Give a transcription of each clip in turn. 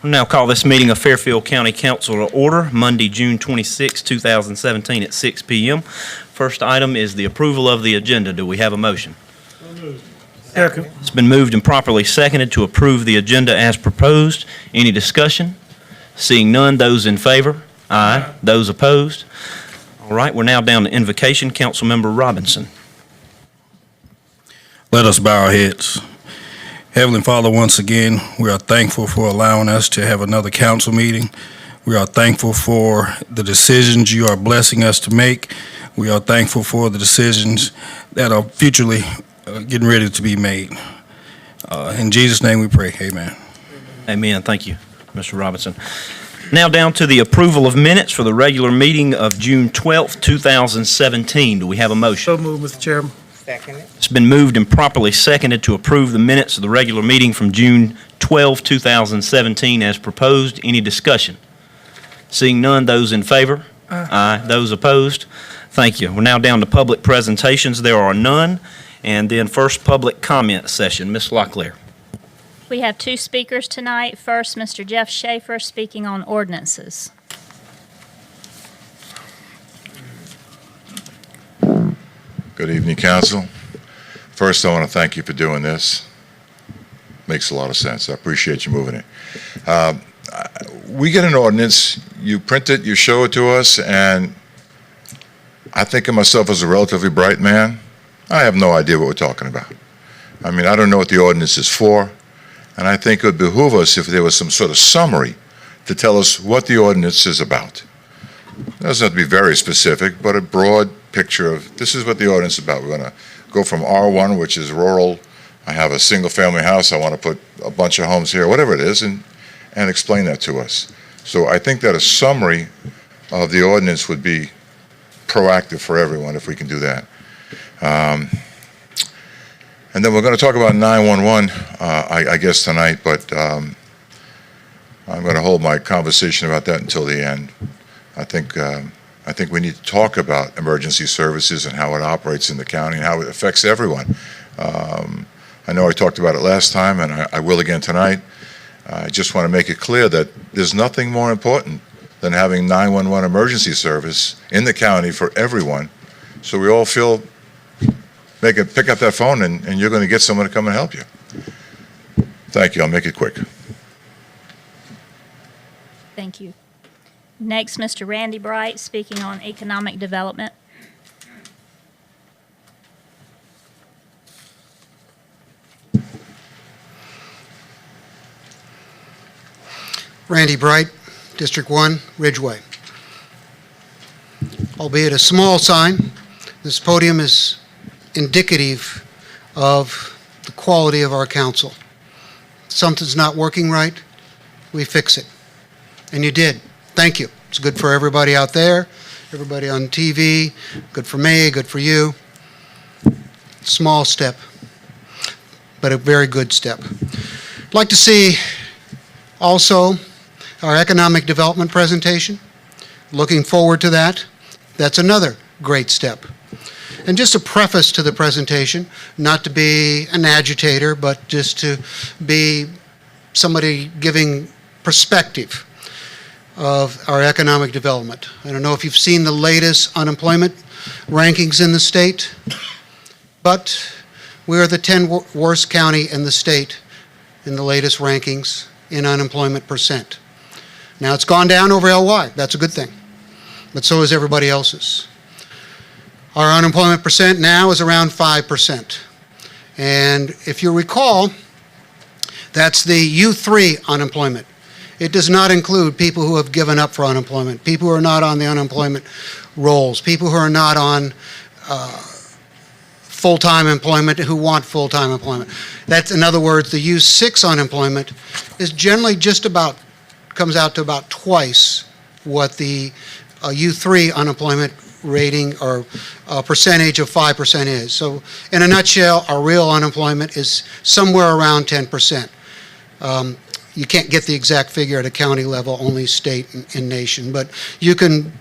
We'll now call this meeting of Fairfield County Council to order, Monday, June 26, 2017 at 6 p.m. First item is the approval of the agenda. Do we have a motion? Second. It's been moved and properly seconded to approve the agenda as proposed. Any discussion? Seeing none, those in favor? Aye. Those opposed? All right, we're now down to invocation. Councilmember Robinson. Let us bow our heads. Heavenly Father, once again, we are thankful for allowing us to have another council meeting. We are thankful for the decisions you are blessing us to make. We are thankful for the decisions that are futurely getting ready to be made. In Jesus' name we pray, amen. Amen. Thank you, Mr. Robinson. Now down to the approval of minutes for the regular meeting of June 12, 2017. Do we have a motion? So moved, Mr. Chairman. Second it. It's been moved and properly seconded to approve the minutes of the regular meeting from June 12, 2017 as proposed. Any discussion? Seeing none, those in favor? Aye. Those opposed? Thank you. We're now down to public presentations. There are none. And then first public comment session. Ms. Locklear. We have two speakers tonight. First, Mr. Jeff Schaefer speaking on ordinances. Good evening, Council. First, I want to thank you for doing this. Makes a lot of sense. I appreciate you moving it. We get an ordinance, you print it, you show it to us, and I think of myself as a relatively bright man. I have no idea what we're talking about. I mean, I don't know what the ordinance is for, and I think it would behoove us if there was some sort of summary to tell us what the ordinance is about. It doesn't have to be very specific, but a broad picture of this is what the ordinance is about. We're going to go from R1, which is rural. I have a single-family house. I want to put a bunch of homes here, whatever it is, and explain that to us. So I think that a summary of the ordinance would be proactive for everyone if we can do that. And then we're going to talk about 911, I guess, tonight, but I'm going to hold my conversation about that until the end. I think we need to talk about emergency services and how it operates in the county and how it affects everyone. I know I talked about it last time, and I will again tonight. I just want to make it clear that there's nothing more important than having 911 emergency service in the county for everyone, so we all feel, pick up that phone and you're going to get someone to come and help you. Thank you. I'll make it quick. Thank you. Next, Mr. Randy Bright speaking on economic development. Randy Bright, District 1, Ridgeway. Albeit a small sign, this podium is indicative of the quality of our council. Something's not working right, we fix it. And you did. Thank you. It's good for everybody out there, everybody on TV, good for me, good for you. Small step, but a very good step. I'd like to see also our economic development presentation. Looking forward to that. That's another great step. And just a preface to the presentation, not to be an agitator, but just to be somebody giving perspective of our economic development. I don't know if you've seen the latest unemployment rankings in the state, but we are the 10th worst county in the state in the latest rankings in unemployment percent. Now it's gone down over LY, that's a good thing, but so is everybody else's. Our unemployment percent now is around 5%. And if you recall, that's the U3 unemployment. It does not include people who have given up for unemployment, people who are not on the unemployment rolls, people who are not on full-time employment who want full-time employment. That's, in other words, the U6 unemployment is generally just about, comes out to about twice what the U3 unemployment rating or percentage of 5% is. So in a nutshell, our real unemployment is somewhere around 10%. You can't get the exact figure at a county level, only state and nation, but you can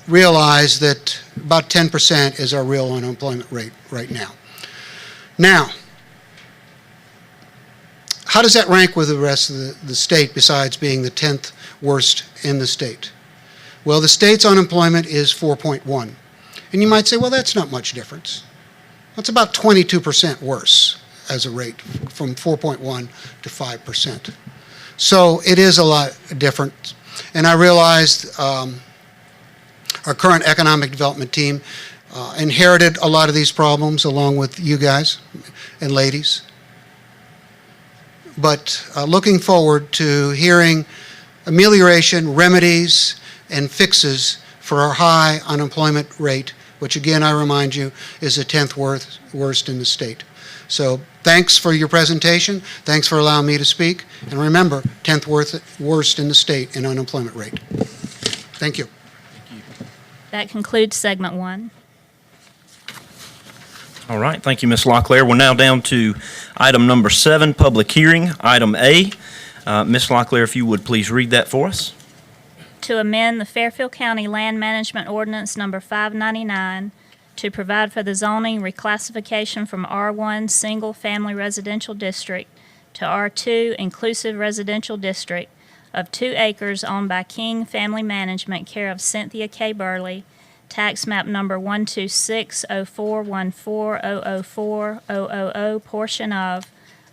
realize that about 10% is our real unemployment rate right now. Now, How does that rank with the rest of the state besides being the 10th worst in the state? Well, the state's unemployment is 4.1. And you might say, well, that's not much difference. That's about 22% worse as a rate, from 4.1 to 5%. So it is a lot different. And I realized our current economic development team inherited a lot of these problems along with you guys and ladies. But looking forward to hearing amelioration, remedies, and fixes for our high unemployment rate, which again, I remind you, is the 10th worst in the state. So thanks for your presentation. Thanks for allowing me to speak. And remember, 10th worst in the state in unemployment rate. Thank you. That concludes segment 1. All right, thank you, Ms. Locklear. We're now down to item number 7, public hearing, item A. Ms. Locklear, if you would please read that for us. To amend the Fairfield County Land Management Ordinance Number 599 to provide for the zoning reclassification from R1 Single Family Residential District to R2 Inclusive Residential District of 2 acres owned by King Family Management, care of Cynthia K. Burley, tax map number 1260414004000, portion of.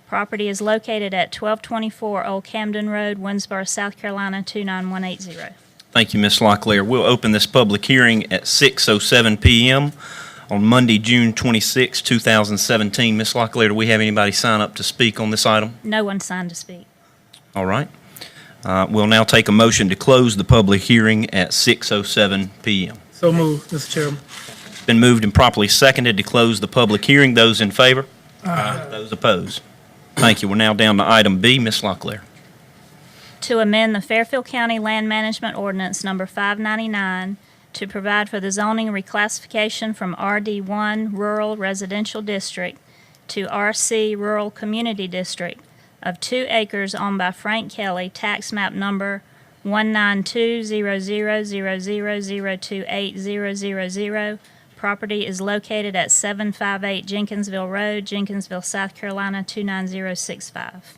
Property is located at 1224 Old Camden Road, Winsboro, South Carolina, 29180. Thank you, Ms. Locklear. We'll open this public hearing at 6:07 p.m. on Monday, June 26, 2017. Ms. Locklear, do we have anybody sign up to speak on this item? No one signed to speak. All right. We'll now take a motion to close the public hearing at 6:07 p.m. So moved, Mr. Chairman. It's been moved and properly seconded to close the public hearing. Those in favor? Aye. Those opposed? Thank you. We're now down to item B. Ms. Locklear. To amend the Fairfield County Land Management Ordinance Number 599 to provide for the zoning reclassification from RD1 Rural Residential District to RC Rural Community District of 2 acres owned by Frank Kelly, tax map number 1920000028000. Property is located at 758 Jenkinsville Road, Jenkinsville, South Carolina, 29065.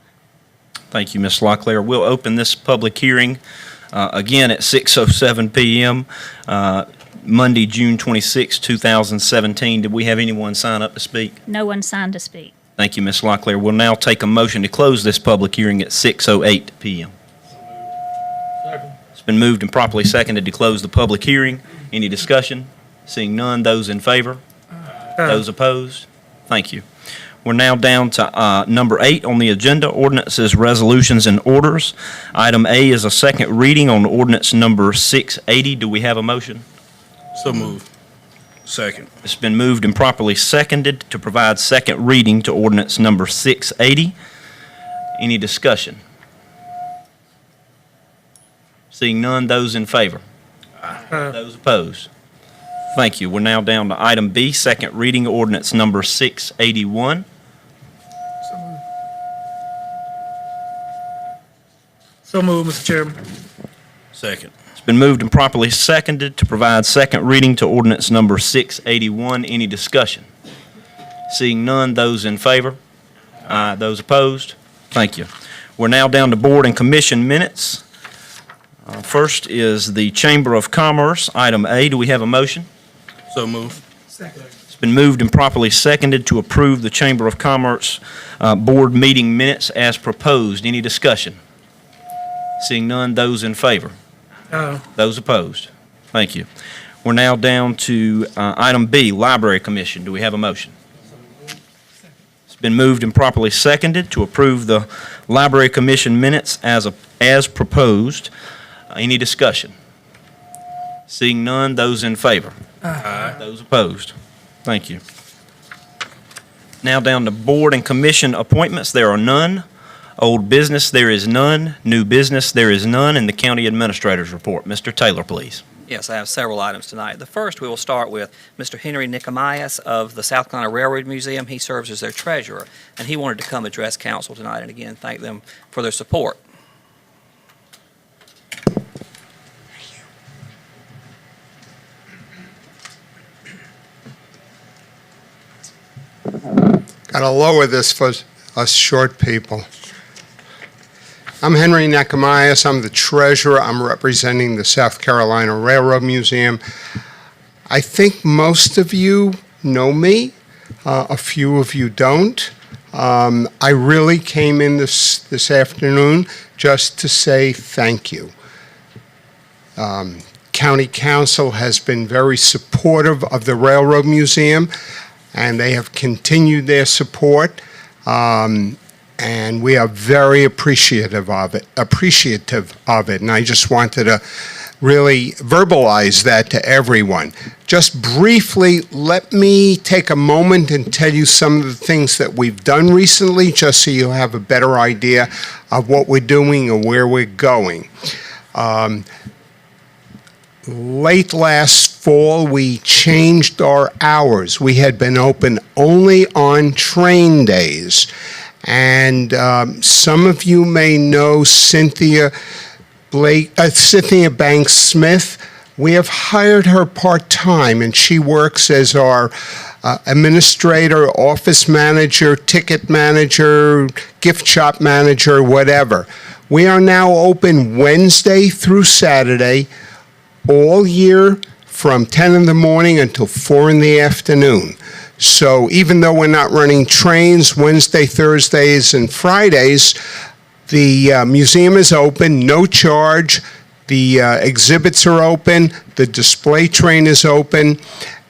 Thank you, Ms. Locklear. We'll open this public hearing again at 6:07 p.m. Monday, June 26, 2017. Did we have anyone sign up to speak? No one signed to speak. Thank you, Ms. Locklear. We'll now take a motion to close this public hearing at 6:08 p.m. It's been moved and properly seconded to close the public hearing. Any discussion? Seeing none, those in favor? Those opposed? Thank you. We're now down to number 8 on the agenda, ordinances, resolutions, and orders. Item A is a second reading on ordinance number 680. Do we have a motion? So moved. Second. It's been moved and properly seconded to provide second reading to ordinance number 680. Any discussion? Seeing none, those in favor? Those opposed? Thank you. We're now down to item B, second reading ordinance number 681. So moved, Mr. Chairman. Second. It's been moved and properly seconded to provide second reading to ordinance number 681. Any discussion? Seeing none, those in favor? Aye. Those opposed? Thank you. We're now down to board and commission minutes. First is the Chamber of Commerce, item A. Do we have a motion? So moved. Second. It's been moved and properly seconded to approve the Chamber of Commerce board meeting minutes as proposed. Any discussion? Seeing none, those in favor? Those opposed? Thank you. We're now down to item B, Library Commission. Do we have a motion? It's been moved and properly seconded to approve the Library Commission minutes as proposed. Any discussion? Seeing none, those in favor? Aye. Those opposed? Thank you. Now down to board and commission appointments. There are none. Old business, there is none. New business, there is none. And the county administrator's report. Mr. Taylor, please. Yes, I have several items tonight. The first, we will start with Mr. Henry Nicomias of the South Carolina Railroad Museum. He serves as their treasurer, and he wanted to come address council tonight, and again, thank them for their support. Got to lower this for us short people. I'm Henry Nekomias. I'm the treasurer. I'm representing the South Carolina Railroad Museum. I think most of you know me. A few of you don't. I really came in this afternoon just to say thank you. County Council has been very supportive of the Railroad Museum, and they have continued their support. And we are very appreciative of it. And I just wanted to really verbalize that to everyone. Just briefly, let me take a moment and tell you some of the things that we've done recently, just so you have a better idea of what we're doing and where we're going. Late last fall, we changed our hours. We had been open only on train days. And some of you may know Cynthia Banks Smith. We have hired her part-time, and she works as our administrator, office manager, ticket manager, gift shop manager, whatever. We are now open Wednesday through Saturday, all year from 10 in the morning until 4 in the afternoon. So even though we're not running trains Wednesday, Thursdays, and Fridays, the museum is open, no charge. The exhibits are open, the display train is open,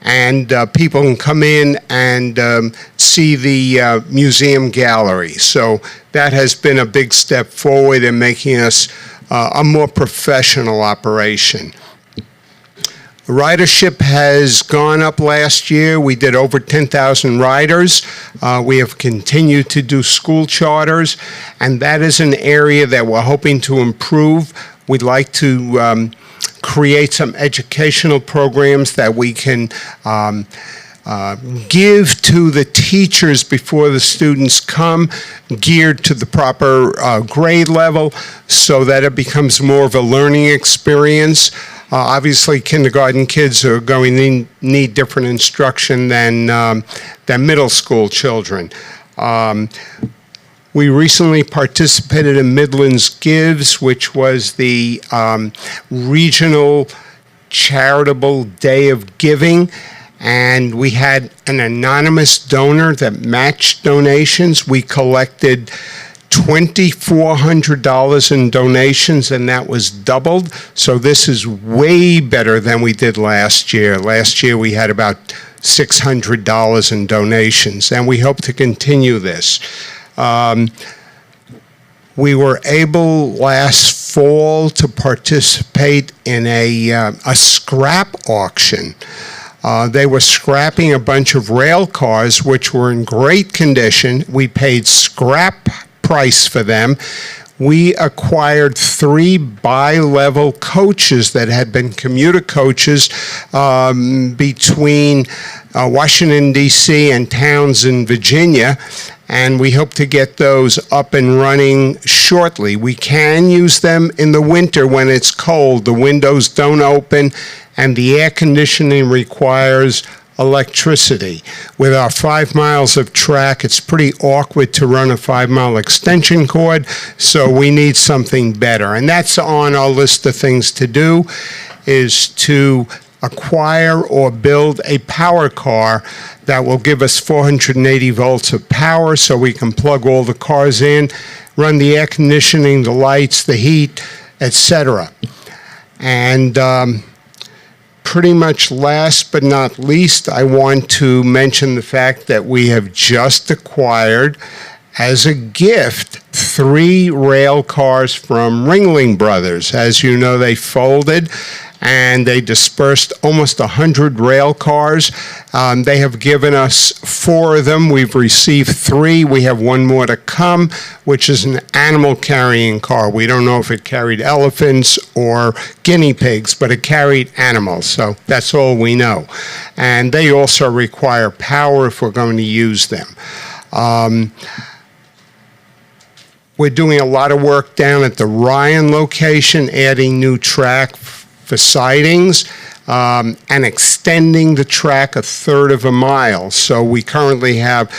and people can come in and see the museum gallery. So that has been a big step forward in making us a more professional operation. Ridership has gone up last year. We did over 10,000 riders. We have continued to do school charters, and that is an area that we're hoping to improve. We'd like to create some educational programs that we can give to the teachers before the students come, geared to the proper grade level, so that it becomes more of a learning experience. Obviously, kindergarten kids are going to need different instruction than middle school children. We recently participated in Midlands Gives, which was the regional charitable day of giving, and we had an anonymous donor that matched donations. We collected $2,400 in donations, and that was doubled. So this is way better than we did last year. Last year we had about $600 in donations, and we hope to continue this. We were able last fall to participate in a scrap auction. They were scrapping a bunch of rail cars which were in great condition. We paid scrap price for them. We acquired 3 bi-level coaches that had been commuter coaches between Washington, D.C. and towns in Virginia, and we hope to get those up and running shortly. We can use them in the winter when it's cold. The windows don't open, and the air conditioning requires electricity. With our 5 miles of track, it's pretty awkward to run a 5-mile extension cord, so we need something better. And that's on our list of things to do, is to acquire or build a power car that will give us 480 volts of power so we can plug all the cars in, run the air conditioning, the lights, the heat, etc. And pretty much last but not least, I want to mention the fact that we have just acquired, as a gift, 3 rail cars from Ringling Brothers. As you know, they folded, and they dispersed almost 100 rail cars. They have given us 4 of them. We've received 3. We have 1 more to come, which is an animal carrying car. We don't know if it carried elephants or guinea pigs, but it carried animals, so that's all we know. And they also require power if we're going to use them. We're doing a lot of work down at the Ryan location, adding new track for sidings, and extending the track 1/3 of a mile. So we currently have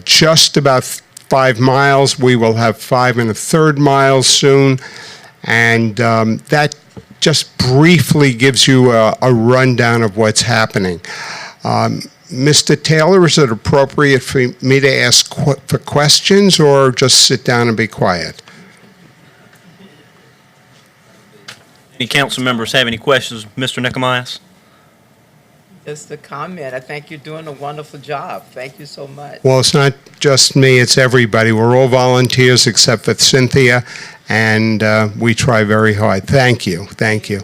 just about 5 miles. We will have 5 1/3 miles soon. And that just briefly gives you a rundown of what's happening. Mr. Taylor, is it appropriate for me to ask for questions or just sit down and be quiet? Any council members have any questions, Mr. Nicomias? Just a comment. I think you're doing a wonderful job. Thank you so much. Well, it's not just me, it's everybody. We're all volunteers except for Cynthia, and we try very hard. Thank you, thank you.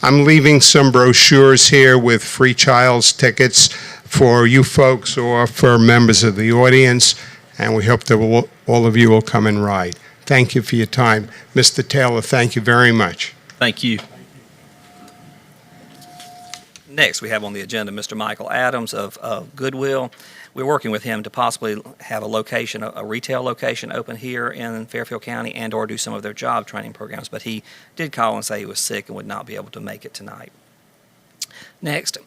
I'm leaving some brochures here with free child's tickets for you folks or for members of the audience, and we hope that all of you will come and ride. Thank you for your time. Mr. Taylor, thank you very much. Thank you. Next, we have on the agenda Mr. Michael Adams of Goodwill. We're working with him to possibly have a location, a retail location open here in Fairfield County and/or do some of their job training programs, but he did call and say he was sick and would not be able to make it tonight. Next,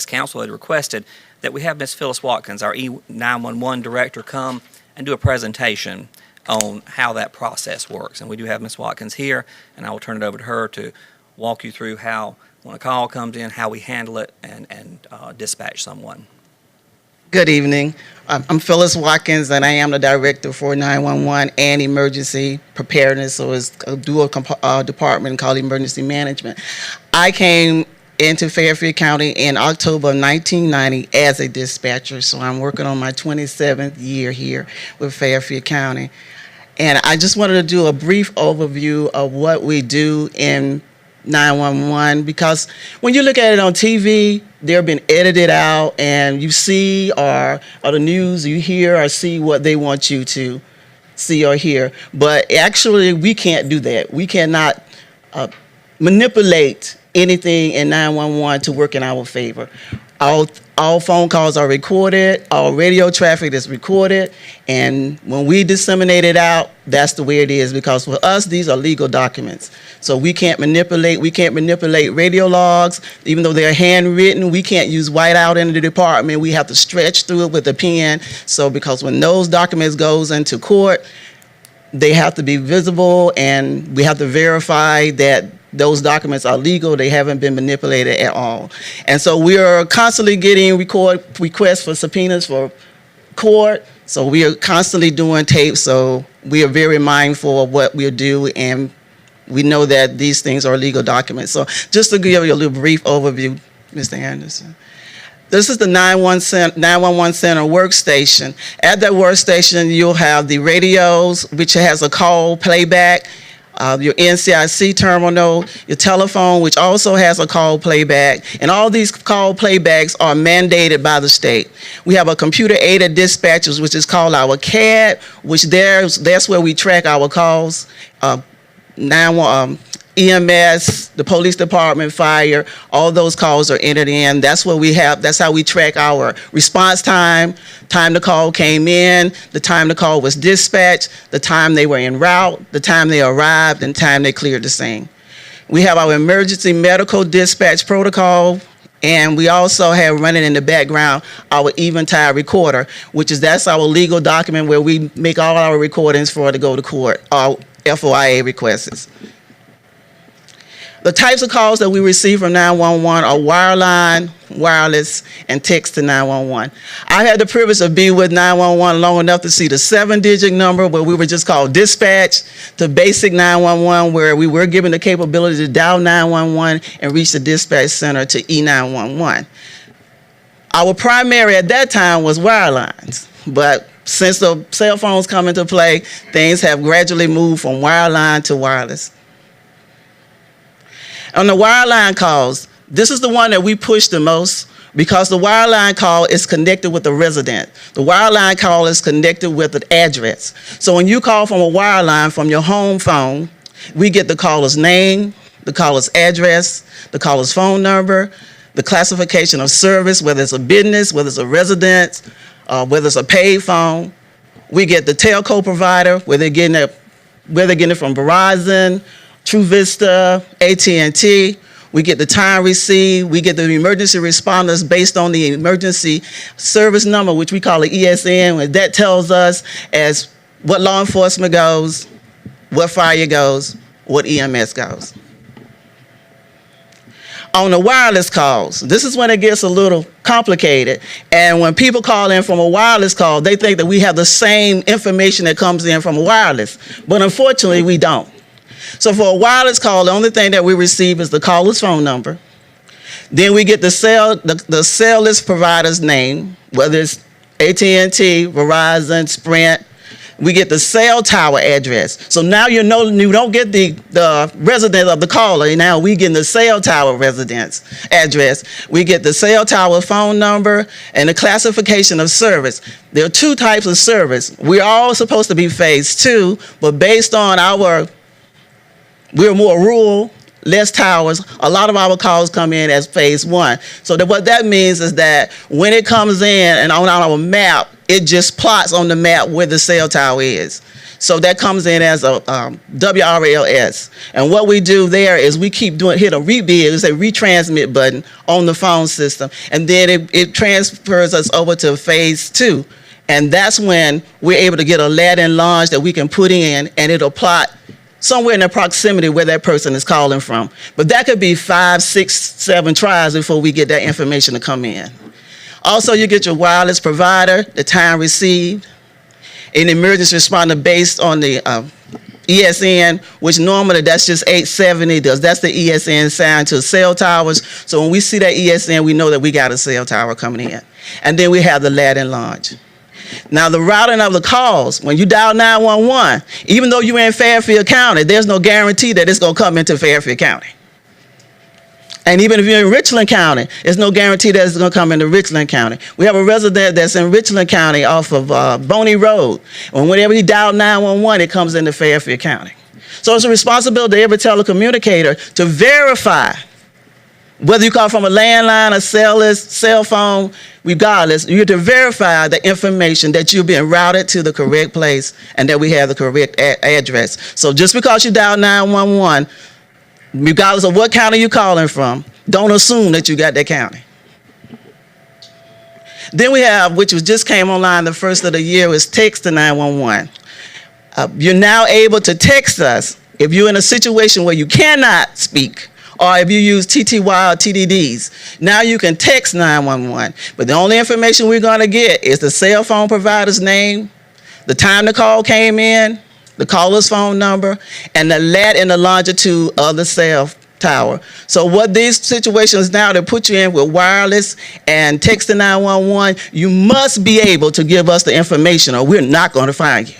council had requested that we have Ms. Phyllis Watkins, our E911 director, come and do a presentation on how that process works. And we do have Ms. Watkins here, and I will turn it over to her to walk you through how, when a call comes in, how we handle it and dispatch someone. Good evening. I'm Phyllis Watkins, and I am the director for 911 and emergency preparedness, so it's a dual department called emergency management. I came into Fairfield County in October of 1990 as a dispatcher, so I'm working on my 27th year here with Fairfield County. And I just wanted to do a brief overview of what we do in 911, because when you look at it on TV, they're been edited out, and you see or the news, you hear or see what they want you to see or hear. But actually, we can't do that. We cannot manipulate anything in 911 to work in our favor. All phone calls are recorded, all radio traffic is recorded, and when we disseminate it out, that's the way it is, because for us, these are legal documents. So we can't manipulate radio logs, even though they're handwritten. We can't use whiteout in the department. We have to stretch through it with a pen. So because when those documents goes into court, they have to be visible, and we have to verify that those documents are legal. They haven't been manipulated at all. And so we are constantly getting requests for subpoenas for court. So we are constantly doing tapes. So we are very mindful of what we do, and we know that these things are legal documents. So just to give you a little brief overview, Mr. Anderson. This is the 911 Center workstation. At that workstation, you'll have the radios, which has a call playback, your NCIC terminal, your telephone, which also has a call playback, and all these call playbacks are mandated by the state. We have a computer-aided dispatchers, which is called our CAD, which that's where we track our calls. EMS, the police department, fire, all those calls are entered in. That's what we have. That's how we track our response time the call came in, the time the call was dispatched, the time they were en route, the time they arrived, and time they cleared the scene. We have our emergency medical dispatch protocol, and we also have running in the background our eventide recorder, that's our legal document where we make all our recordings for to go to court, our FOIA requests. The types of calls that we receive from 911 are wireline, wireless, and text to 911. I had the privilege of being with 911 long enough to see the 7-digit number where we were just called dispatch, to basic 911 where we were given the capability to dial 911 and reach the dispatch center to E911. Our primary at that time was wirelines, but since the cell phones come into play, things have gradually moved from wireline to wireless. On the wireline calls, this is the one that we push the most because the wireline call is connected with the resident. The wireline call is connected with the address. So when you call from a wireline from your home phone, we get the caller's name, the caller's address, the caller's phone number, the classification of service, whether it's a business, whether it's a residence, whether it's a paid phone. We get the telco provider, whether they're getting it from Verizon, True Vista, AT&T. we get the time received, we get the emergency responders based on the emergency service number, which we call the ESN, and that tells us as what law enforcement goes, what fire goes, what EMS goes. On the wireless calls, this is when it gets a little complicated. And when people call in from a wireless call, they think that we have the same information that comes in from a wireless. But unfortunately, we don't. So for a wireless call, the only thing that we receive is the caller's phone number. Then we get the cell list provider's name, whether it's AT&T, Verizon, Sprint. We get the cell tower address. So now you don't get the resident of the caller. Now we get the cell tower residence address. We get the cell tower phone number and the classification of service. There are two types of service. We're all supposed to be phase 2, but based on we're more rural, less towers, a lot of our calls come in as phase 1. So what that means is that when it comes in and on our map, it just plots on the map where the cell tower is. So that comes in as a WRLS. And what we do there is we hit a rebid, it's a retransmit button on the phone system, and then it transfers us over to phase 2. And that's when we're able to get a Latin launch that we can put in, and it'll plot somewhere in the proximity where that person is calling from. But that could be 5, 6, 7 tries before we get that information to come in. Also, you get your wireless provider, the time received, an emergency responder based on the ESN, which normally that's just 870. That's the ESN assigned to cell towers. So when we see that ESN, we know that we got a cell tower coming in. And then we have the Latin launch. Now, the routing of the calls, when you dial 911, even though you're in Fairfield County, there's no guarantee that it's going to come into Fairfield County. And even if you're in Richland County, there's no guarantee that it's going to come into Richland County. We have a resident that's in Richland County off of Boney Road. And whenever he dialed 911, it comes into Fairfield County. So it's a responsibility of every telecommunicator to verify whether you call from a landline, a cell phone, regardless, you have to verify the information that you're being routed to the correct place and that we have the correct address. So just because you dial 911, regardless of what county you're calling from, don't assume that you got that county. Then we have, which just came online the first of the year, is text to 911. You're now able to text us if you're in a situation where you cannot speak, or if you use TTY or TDDs. Now you can text 911, but the only information we're going to get is the cell phone provider's name, the time the call came in, the caller's phone number, and the lat and the longitude of the cell tower. So what these situations now, they put you in with wireless and text to 911, you must be able to give us the information or we're not going to find you.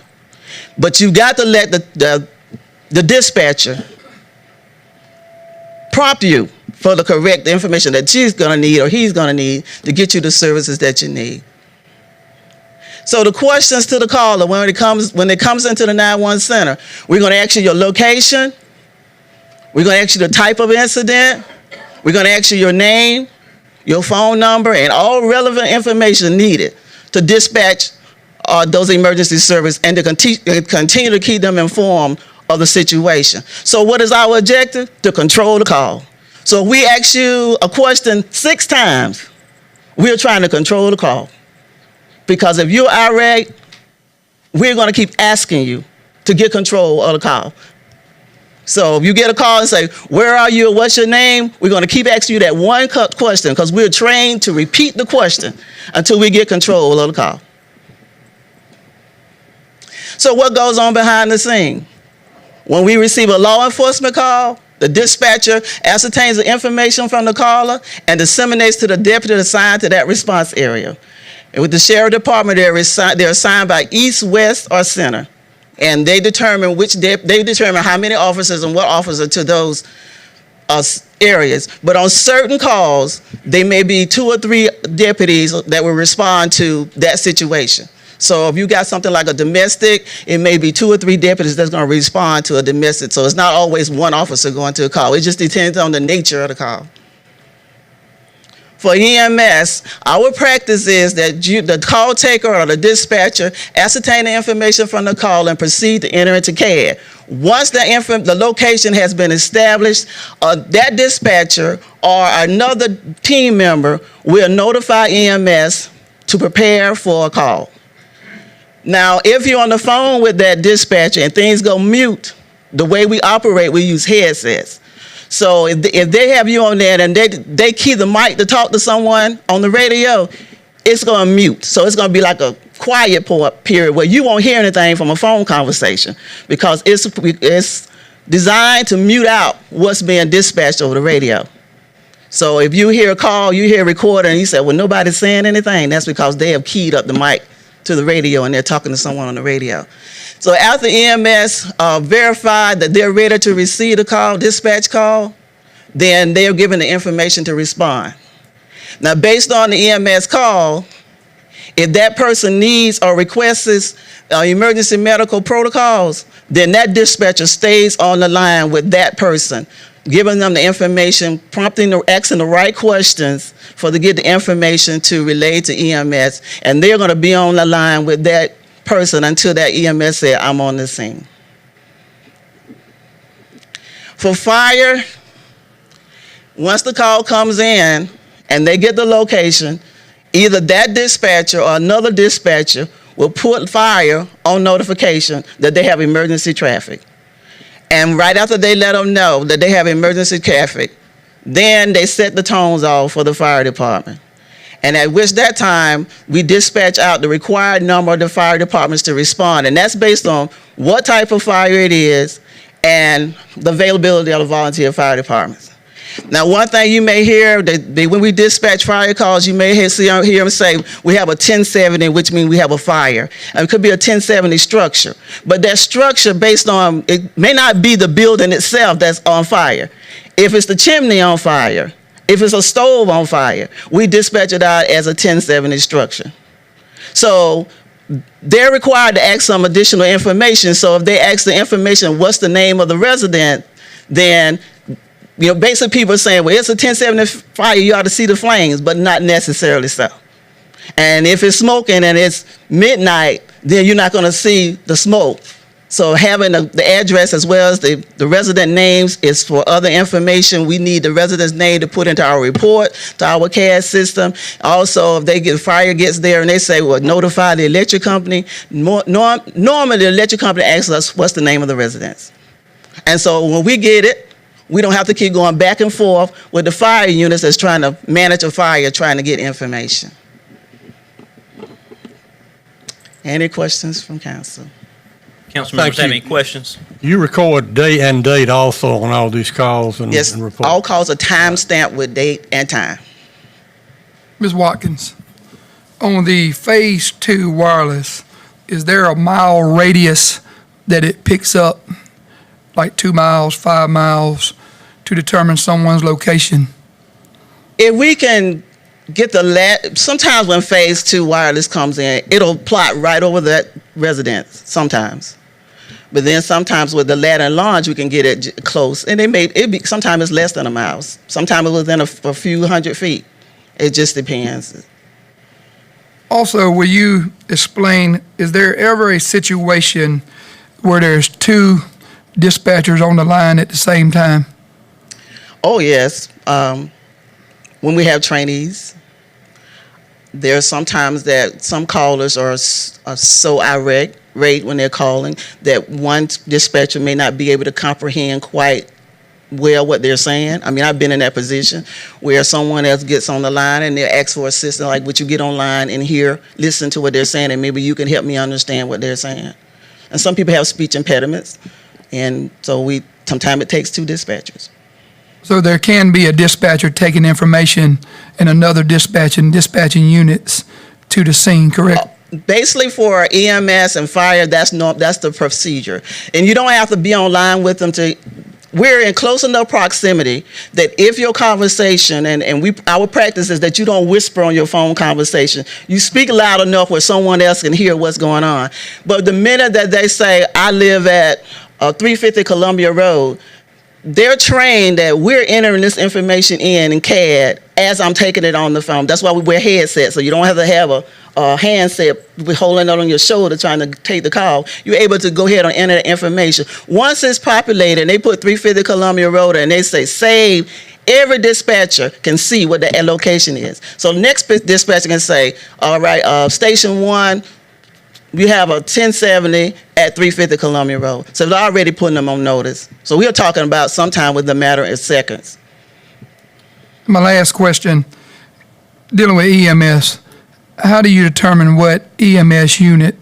But you've got to let the dispatcher prompt you for the correct information that she's going to need or he's going to need to get you the services that you need. So the questions to the caller when it comes into the 911 center, we're going to ask you your location, we're going to ask you the type of incident, we're going to ask you your name, your phone number, and all relevant information needed to dispatch those emergency services and to continue to keep them informed of the situation. So what is our objective? To control the call. So if we ask you a question 6 times, we're trying to control the call. Because if you're irate, we're going to keep asking you to get control of the call. So if you get a call and say, where are you, what's your name? We're going to keep asking you that one question because we're trained to repeat the question until we get control of the call. So what goes on behind the scene? When we receive a law enforcement call, the dispatcher ascertains the information from the caller and disseminates to the deputy assigned to that response area. And with the sheriff department, they're assigned by east, west, or center. And they determine how many officers and what officer to those areas. But on certain calls, they may be 2 or 3 deputies that will respond to that situation. So if you got something like a domestic, it may be 2 or 3 deputies that's going to respond to a domestic. So it's not always one officer going to a call. It just depends on the nature of the call. for EMS, our practice is that the call taker or the dispatcher ascertain the information from the call and proceed to enter into CAD. Once the location has been established, that dispatcher or another team member will notify EMS to prepare for a call. Now, if you're on the phone with that dispatcher and things go mute, the way we operate, we use headsets. So if they have you on there and they key the mic to talk to someone on the radio, it's going to mute. So it's going to be like a quiet period where you won't hear anything from a phone conversation because it's designed to mute out what's being dispatched over the radio. So if you hear a call, you hear a recorder, and you say, well, nobody's saying anything, that's because they have keyed up the mic to the radio and they're talking to someone on the radio. So after EMS verified that they're ready to receive the call, dispatch call, then they're given the information to respond. Now, based on the EMS call, if that person needs or requests emergency medical protocols, then that dispatcher stays on the line with that person, giving them the information, asking the right questions to get the information to relay to EMS, and they're going to be on the line with that person until that EMS says, I'm on the scene. For fire, once the call comes in and they get the location, either that dispatcher or another dispatcher will put fire on notification that they have emergency traffic. And right after they let them know that they have emergency traffic, then they set the tones off for the fire department. And at which that time, we dispatch out the required number of the fire departments to respond. And that's based on what type of fire it is and the availability of the volunteer fire departments. Now, one thing you may hear, when we dispatch fire calls, you may hear them say, we have a 1070, which means we have a fire. And it could be a 1070 structure. But that structure based on, it may not be the building itself that's on fire. If it's the chimney on fire, if it's a stove on fire, we dispatch it out as a 1070 structure. So they're required to ask some additional information. So if they ask the information, what's the name of the resident, then basically people are saying, well, it's a 1070 fire, you ought to see the flames, but not necessarily so. And if it's smoking and it's midnight, then you're not going to see the smoke. So having the address as well as the resident names is for other information. We need the resident's name to put into our report, to our CAD system. Also, if fire gets there and they say, well, notify the electric company, normally the electric company asks us, what's the name of the residence? And so when we get it, we don't have to keep going back and forth with the fire units that's trying to manage a fire, trying to get information. Any questions from council? Council members have any questions? You record date and date also on all these calls and Yes, reports? all calls are time-stamped with date and time. Ms. Watkins, on the Phase 2 wireless, is there a mile radius that it picks up, like 2 miles, 5 miles, to determine someone's location? If we can get sometimes when Phase 2 wireless comes in, it'll plot right over that residence, sometimes. But then sometimes with the ladder and launch, we can get it close. And sometimes it's less than a mile. Sometimes it's within a few hundred feet. It just depends. Also, will you explain, is there ever a situation where there's 2 dispatchers on the line at the same time? Oh, yes. When we have trainees, there's sometimes that some callers are so irate when they're calling that one dispatcher may not be able to comprehend quite well what they're saying. I mean, I've been in that position where someone else gets on the line and they ask for assistance, like, would you get online and listen to what they're saying, and maybe you can help me understand what they're saying. And some people have speech impediments, and so sometimes it takes 2 dispatchers. So there can be a dispatcher taking information and another dispatching units to the scene, correct? Basically for EMS and fire, that's the procedure. And you don't have to be online with them we're in close enough proximity that if your conversation, our practice is that you don't whisper on your phone conversation. You speak loud enough where someone else can hear what's going on. But the minute that they say, I live at 350 Columbia Road, they're trained that we're entering this information in CAD as I'm taking it on the phone. That's why we wear headsets, so you don't have to have a handset holding it on your shoulder trying to take the call. You're able to go ahead and enter the information. Once it's populated and they put 350 Columbia Road and they say save, every dispatcher can see what the location is. So next dispatcher can say, all right, station 1, we have a 1070 at 350 Columbia Road. So they're already putting them on notice. So we're talking about sometime with the matter of seconds. My last question, dealing with EMS, how do you determine what EMS unit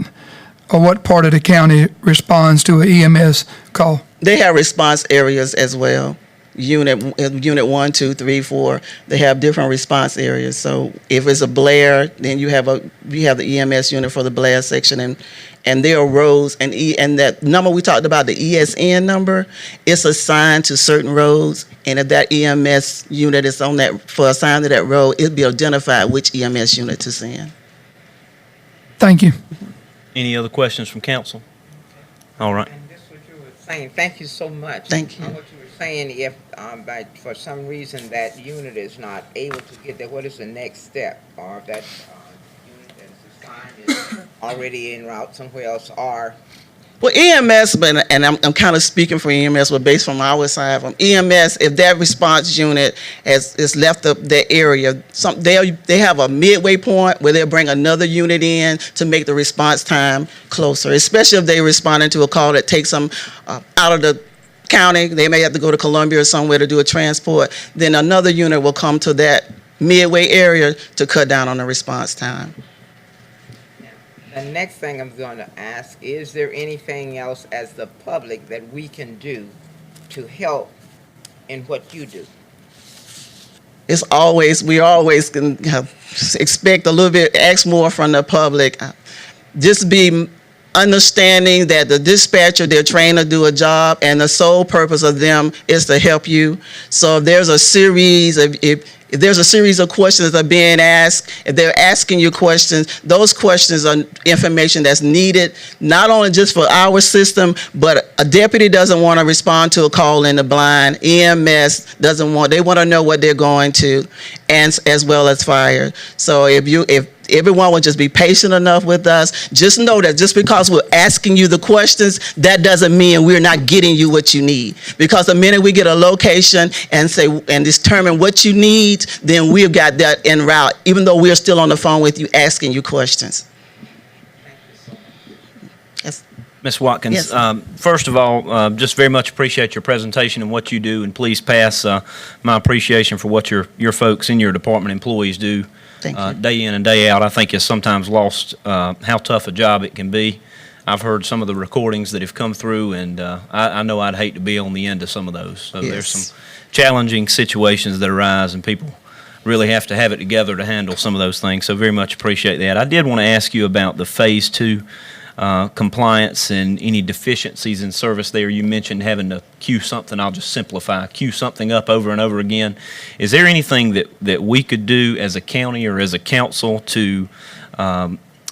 or what part of the county responds to an EMS call? They have response areas as well. Unit 1, 2, 3, 4. They have different response areas. So if it's a Blair, then you have the EMS unit for the Blair section, and there are roads and that number we talked about, the ESN number, it's assigned to certain roads. And if that EMS unit is on that assigned to that road, it'll be identified which EMS unit to send. Thank you. Any other questions from council? All right. And this what you were saying. Thank you so much. Thank you. What you were saying, if for some reason that unit is not able to get there, what is the next step? Or if that unit that is assigned is already en route somewhere else, or Well, EMS, and I'm kind of speaking for EMS, but based from our side, from EMS, if that response unit is left up that area, they have a midway point where they'll bring another unit in to make the response time closer, especially if they're responding to a call that takes them out of the county. They may have to go to Columbia or somewhere to do a transport. Then another unit will come to that midway area to cut down on the response time. the next thing I'm going to ask, is there anything else as the public that we can do to help in what you do? We always can expect a little bit, ask more from the public. Just be understanding that the dispatcher, they're trained to do a job, and the sole purpose of them is to help you. So if there's a series of, if there's a series of questions that are being asked, if they're asking you questions, those questions are information that's needed, not only just for our system, but a deputy doesn't want to respond to a call in the blind. EMS doesn't want, they want to know what they're going to, and as well as fire. So if everyone would just be patient enough with us, just know that just because we're asking you the questions, that doesn't mean we're not getting you what you need. Because the minute we get a location and say and determine what you need, then we've got that en route, even though we're still on the phone with you asking you questions. Yes. Ms. Watkins, Yes. First of all, just very much appreciate your presentation and what you do, and please pass my appreciation for what your folks in your department employees do. Thank you. Day in and day out. I think it's sometimes lost how tough a job it can be. I've heard some of the recordings that have come through, and I know I'd hate to be on the end of some of those. So Yes. there's some challenging situations that arise, and people really have to have it together to handle some of those things. So very much appreciate that. I did want to ask you about the Phase 2 compliance and any deficiencies in service there. You mentioned having to queue something, I'll just simplify, queue something up over and over again. Is there anything that we could do as a county or as a council to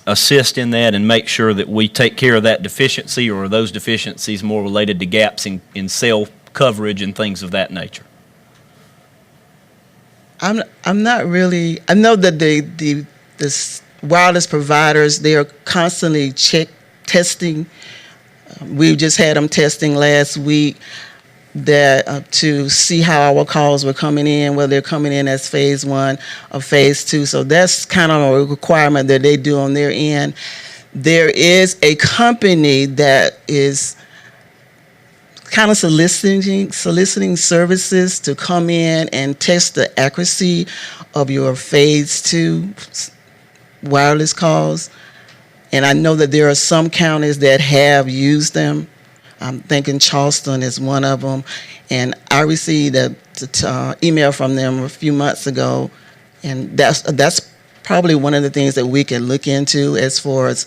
assist in that and make sure that we take care of that deficiency, or are those deficiencies more related to gaps in cell coverage and things of that nature? I'm not really, I know that the wireless providers, they are constantly testing. We just had them testing last week that to see how our calls were coming in, whether they're coming in as Phase 1 or Phase 2. So that's kind of a requirement that they do on their end. There is a company that is kind of soliciting services to come in and test the accuracy of your Phase 2 wireless calls. And I know that there are some counties that have used them. I'm thinking Charleston is one of them. And I received an email from them a few months ago. And that's probably one of the things that we can look into as far as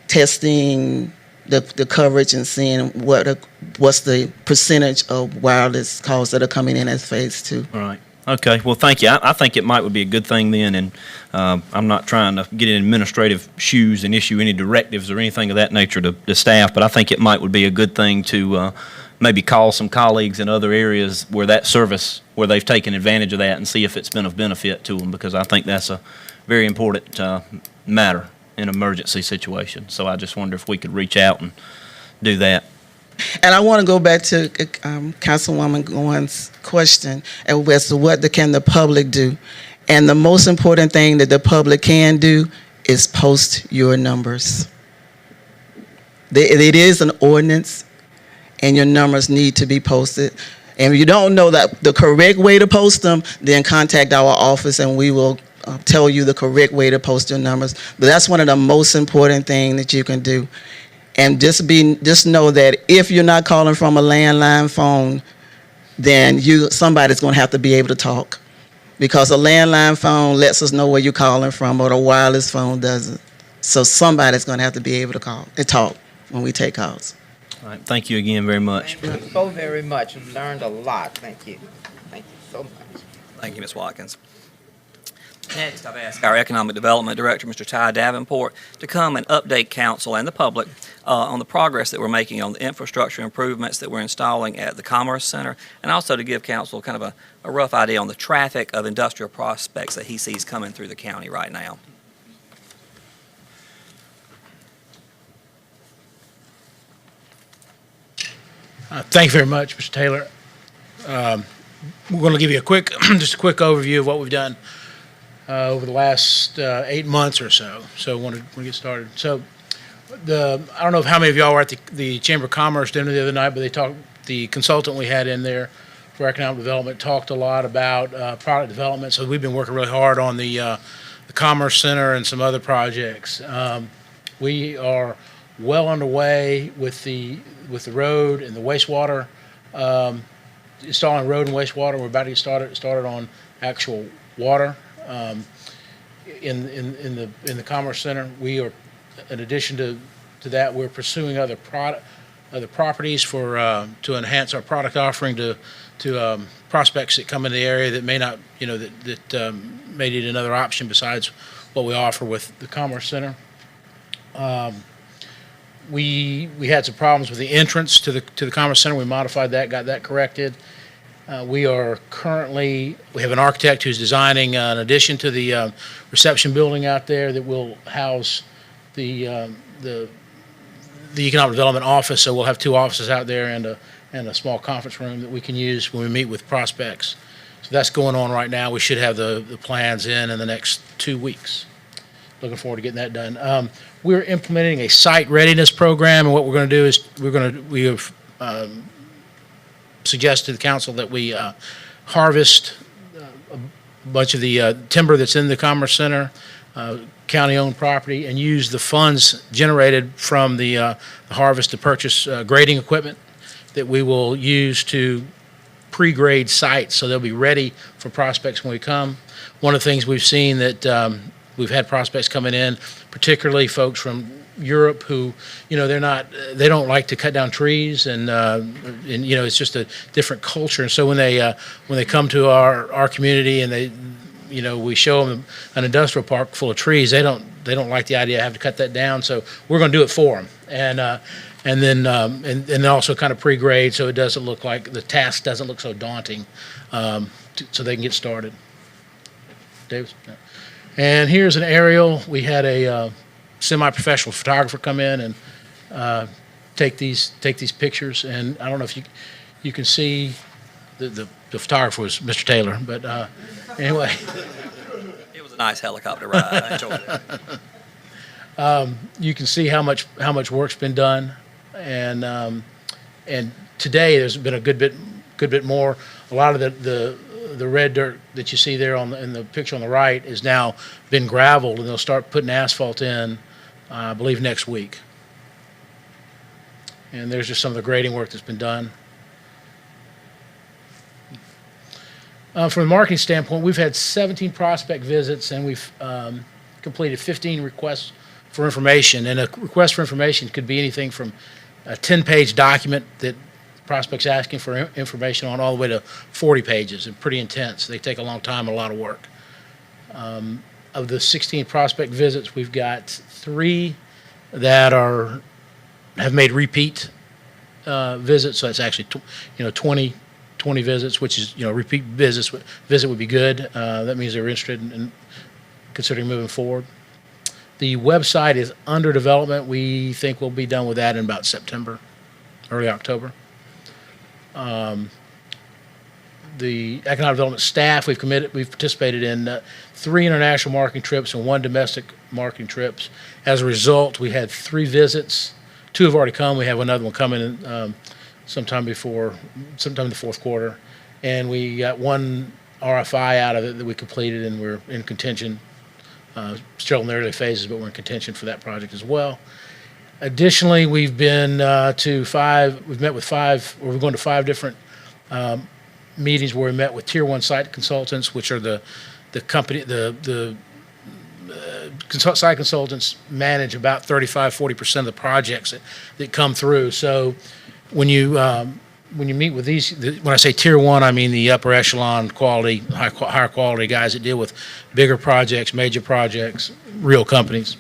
testing the coverage and seeing what's the percentage of wireless calls that are coming in as Phase 2. All right. Okay. Well, thank you. I think it might be a good thing then, and I'm not trying to get in administrative shoes and issue any directives or anything of that nature to staff, but I think it might would be a good thing to maybe call some colleagues in other areas where that service, where they've taken advantage of that and see if it's been of benefit to them, because I think that's a very important matter in an emergency situation. So I just wonder if we could reach out and do that. And I want to go back to Councilwoman Goins' question as to what can the public do. And the most important thing that the public can do is post your numbers. It is an ordinance, and your numbers need to be posted. And if you don't know the correct way to post them, then contact our office and we will tell you the correct way to post your numbers. But that's one of the most important things that you can do. And just know that if you're not calling from a landline phone, then somebody's going to have to be able to talk, because a landline phone lets us know where you're calling from, but a wireless phone doesn't. So somebody's going to have to be able to call and talk when we take calls. All right, thank you again very much. Thank you so very much. We've learned a lot. Thank you. Thank you so much. Thank you, Ms. Watkins. Next, I've asked our Economic Development Director, Mr. Ty Davenport, to come and update council and the public on the progress that we're making on the infrastructure improvements that we're installing at the Commerce Center, and also to give council kind of a rough idea on the traffic of industrial prospects that he sees coming through the county right now. Thank you very much, Mr. Taylor. We're going to give you just a quick overview of what we've done over the last 8 months or so. So I want to get started. So I don't know how many of y'all were at the Chamber of Commerce dinner the other night, but the consultant we had in there for economic development talked a lot about product development. So we've been working really hard on the Commerce Center and some other projects. We are well underway with the road and the wastewater, installing road and wastewater. We're about to get started on actual water in the Commerce Center. We are, in addition to that, we're pursuing other properties to enhance our product offering to prospects that come in the area that may not, that may need another option besides what we offer with the Commerce Center. We had some problems with the entrance to the Commerce Center. We modified that, got that corrected. We have an architect who's designing an addition to the reception building out there that will house the economic development office. So we'll have 2 offices out there and a small conference room that we can use when we meet with prospects. So that's going on right now. We should have the plans in the next 2 weeks. Looking forward to getting that done. We're implementing a site readiness program, and what we're going to do is we have suggested to the council that we harvest a bunch of the timber that's in the Commerce Center, county-owned property, and use the funds generated from the harvest to purchase grading equipment that we will use to pre-grade sites so they'll be ready for prospects when we come. One of the things we've seen that we've had prospects coming in, particularly folks from Europe who, they don't like to cut down trees, and it's just a different culture. And so when they come to our community and we show them an industrial park full of trees, they don't like the idea of having to cut that down. So we're going to do it for them, and then also kind of pre-grade so it doesn't look like the task doesn't look so daunting, so they can get started. Davis. And here's an aerial. We had a semi-professional photographer come in and take these pictures. And I don't know if you can see the photographer was Mr. Taylor, but anyway. It was a nice helicopter ride. I enjoyed it. You can see how much work's been done, and today there's been a good bit more. A lot of the red dirt that you see there in the picture on the right is now been gravelled, and they'll start putting asphalt in, I believe, next week. And there's just some of the grading work that's been done. From a marketing standpoint, we've had 17 prospect visits, and we've completed 15 requests for information. And a request for information could be anything from a 10-page document that prospects asking for information on all the way to 40 pages, and pretty intense. They take a long time and a lot of work. Of the 16 prospect visits, we've got 3 that have made repeat visits, so it's actually 20 visits, which is repeat visit would be good. That means they're interested in considering moving forward. The website is under development. We think we'll be done with that in about September, early October. The economic development staff, we've participated in 3 international marketing trips and 1 domestic marketing trips. As a result, we had 3 visits. 2 have already come. We have another one coming in sometime in the fourth quarter. And we got 1 RFI out of it that we completed, and we're in contention. Still in the early phases, but we're in contention for that project as well. Additionally, we've been we've met with 5, or we're going to 5 different meetings where we met with Tier 1 site consultants, which are the company, site consultants manage about 35-40% of the projects that come through. So when you meet with these, when I say Tier 1, I mean the upper echelon quality, higher quality guys that deal with bigger projects, major projects, real companies.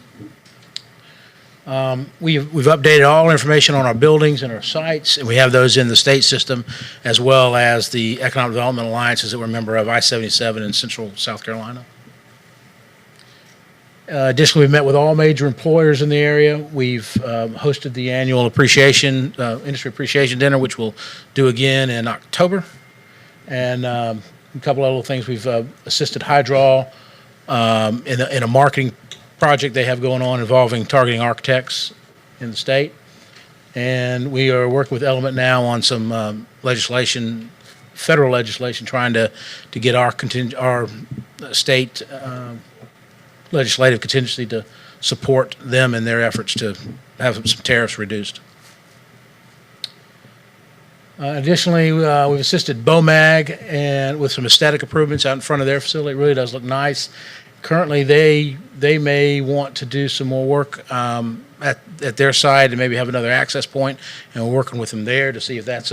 We've updated all information on our buildings and our sites, and we have those in the state system, as well as the Economic Development Alliances that we're a member of, I-77 in Central South Carolina. Additionally, we've met with all major employers in the area. We've hosted the annual industry appreciation dinner, which we'll do again in October. And a couple of little things. We've assisted Hydraul in a marketing project they have going on involving targeting architects in the state. And we are working with Element now on some legislation, federal legislation, trying to get our state legislative contingency to support them in their efforts to have some tariffs reduced. Additionally, we've assisted BOMAG and with some aesthetic improvements out in front of their facility. It really does look nice. Currently, they may want to do some more work at their side and maybe have another access point, and we're working with them there to see if that's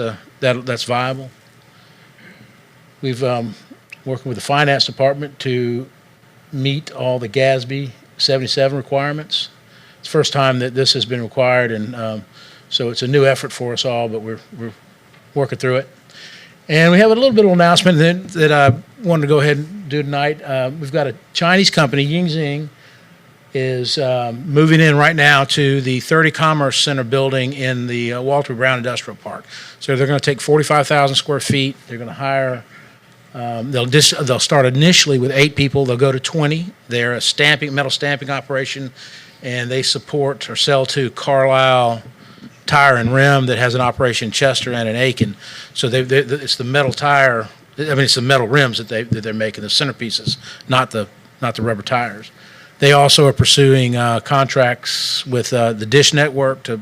viable. We've working with the finance department to meet all the GASB 77 requirements. It's the first time that this has been required, and so it's a new effort for us all, but we're working through it. And we have a little bit of announcement that I wanted to go ahead and do tonight. We've got a Chinese company, Yingxing, is moving in right now to the 30 Commerce Center building in the Walter Brown Industrial Park. So they're going to take 45,000 square feet. They're going to hire they'll start initially with 8 people. They'll go to 20. They're a metal stamping operation, and they support or sell to Carlisle Tire and Rim that has an operation in Chester and in Aiken. So it's the metal tire. It's the metal rims that they're making, the centerpieces, not the rubber tires. They also are pursuing contracts with the Dish Network to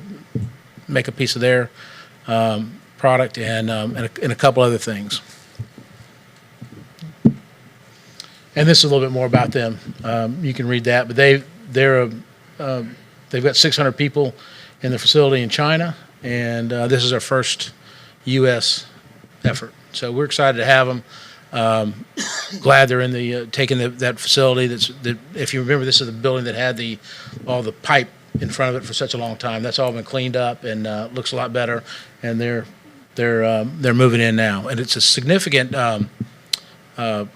make a piece of their product and a couple other things. And this is a little bit more about them. You can read that, but they've got 600 people in the facility in China, and this is our first U.S. effort. So we're excited to have them. Glad they're in taking that facility. That if you remember, this is the building that had all the pipe in front of it for such a long time. That's all been cleaned up and looks a lot better. And they're moving in now, and it's a significant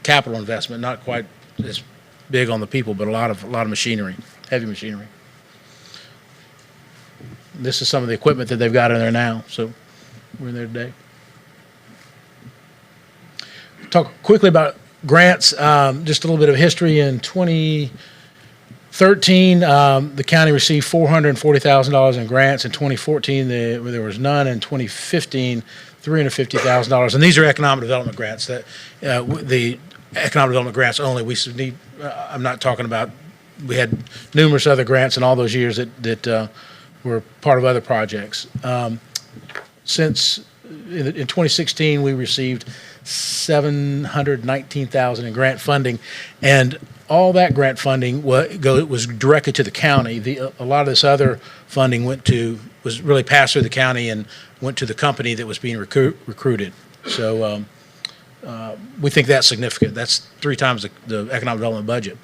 capital investment. Not quite as big on the people, but a lot of machinery, heavy machinery. This is some of the equipment that they've got in there now. So we're in there today. Talk quickly about grants. Just a little bit of history. In 2013, the county received $440,000 in grants. In 2014, there was none. In 2015, $350,000. And these are economic development grants. The economic development grants only. We need. I'm not talking about. We had numerous other grants in all those years that were part of other projects. Since in 2016, we received $719,000 in grant funding, and all that grant funding was directed to the county. A lot of this other funding was really passed through the county and went to the company that was being recruited. So we think that's significant. That's 3 times the economic development budget.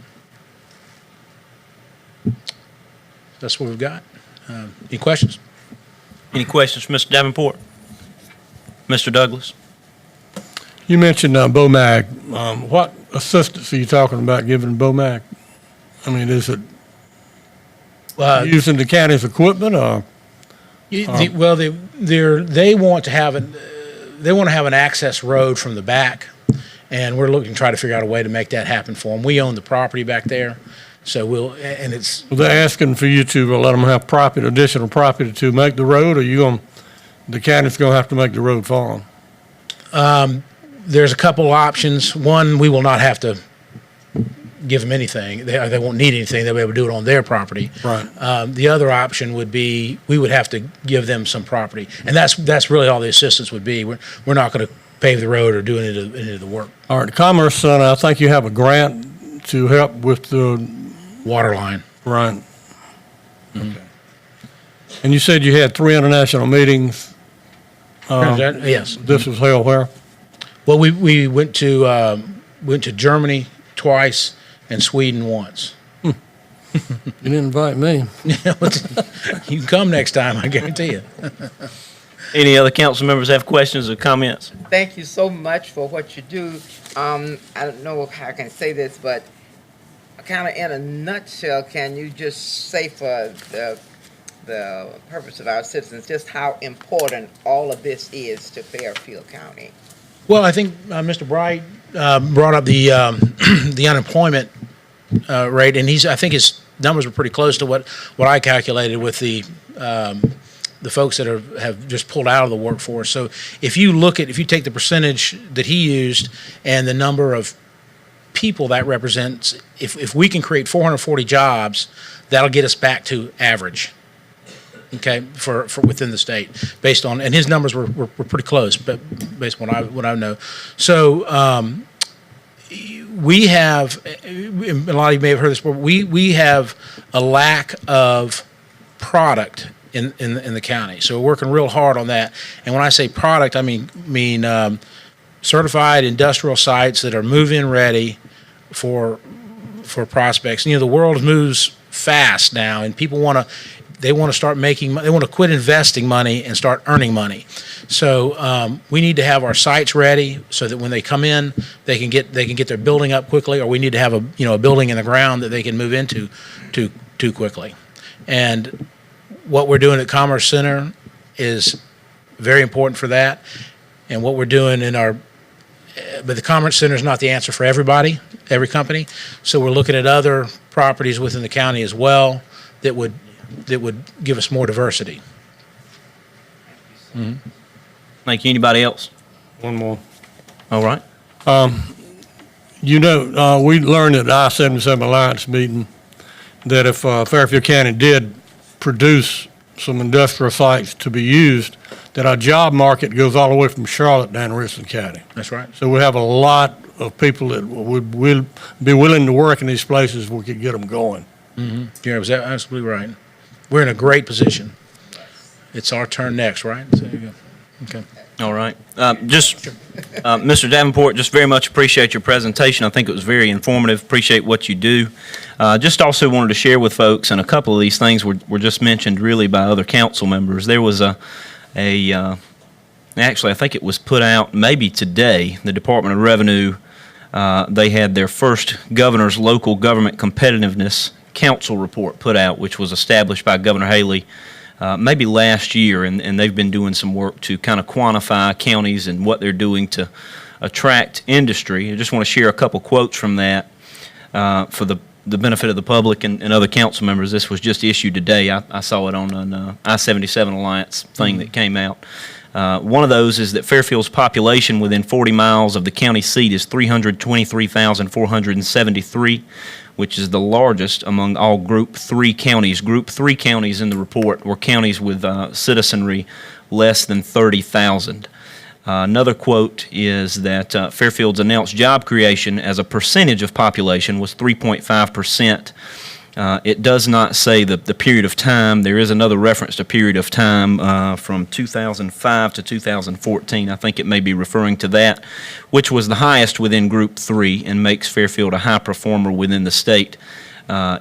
That's what we've got. Any questions? Any questions for Mr. Davenport? Mr. Douglas? You mentioned BOMAG. What assistance are you talking about giving BOMAG? I mean, is it using the county's equipment or? Well, they want to have an access road from the back, and we're looking to try to figure out a way to make that happen for them. We own the property back there, so They're asking for you to let them have additional property to make the road, or the county's going to have to make the road for them? There's a couple options. One, we will not have to give them anything. They won't need anything. They'll be able to do it on their property. Right. The other option would be we would have to give them some property, and that's really all the assistance would be. We're not going to pave the road or do any of the work. All right, the Commerce Center, I think you have a grant to help with the Water line. Right. Okay. And you said you had 3 international meetings. Yes. This was held where? Well, we went to Germany twice and Sweden once. You didn't invite me. You can come next time, I guarantee you. Any other council members have questions or comments? Thank you so much for what you do. I don't know how I can say this, but kind of in a nutshell, can you just say for the purpose of our citizens just how important all of this is to Fairfield County? Well, I think Mr. Bright brought up the the unemployment rate, and I think his numbers were pretty close to what I calculated with the folks that have just pulled out of the workforce. So if you take the percentage that he used and the number of people that represents, if we can create 440 jobs, that'll get us back to average. Okay, for within the state, based on, and his numbers were pretty close, but based on what I know. So we have, a lot of you may have heard this before. We have a lack of product in the county, so we're working real hard on that. And when I say product, I mean certified industrial sites that are move-in ready for prospects. You know, the world moves fast now, and people want to start making. They want to quit investing money and start earning money. So we need to have our sites ready so that when they come in, they can get their building up quickly. Or we need to have a building in the ground that they can move into too quickly. And what we're doing at Commerce Center is very important for that. And what we're doing but the Commerce Center is not the answer for everybody, every company. So we're looking at other properties within the county as well that would give us more diversity. Mm-hmm. Thank you. Anybody else? One more. All right. We learned at the I-77 Alliance meeting that if Fairfield County did produce some industrial sites to be used, that our job market goes all the way from Charlotte down to Richland County. That's right. So we have a lot of people that would be willing to work in these places if we could get them going. Mm-hmm. You're absolutely right. We're in a great position. It's our turn next, right? So there you go. Okay. All right. Mr. Davenport, just very much appreciate your presentation. I think it was very informative. Appreciate what you do. Just also wanted to share with folks, and a couple of these things were just mentioned really by other council members. There was actually, I think it was put out maybe today, the Department of Revenue, they had their first Governor's Local Government Competitiveness Council report put out, which was established by Governor Haley maybe last year, and they've been doing some work to kind of quantify counties and what they're doing to attract industry. I just want to share a couple quotes from that for the benefit of the public and other council members. This was just issued today. I saw it on an I-77 Alliance thing that came out. One of those is that Fairfield's population within 40 miles of the county seat is 323,473, which is the largest among all Group 3 counties. Group 3 counties in the report were counties with citizenry less than 30,000. Another quote is that Fairfield's announced job creation as a percentage of population was 3.5%. It does not say the period of time. There is another reference to period of time from 2005 to 2014. I think it may be referring to that, which was the highest within Group 3 and makes Fairfield a high performer within the state.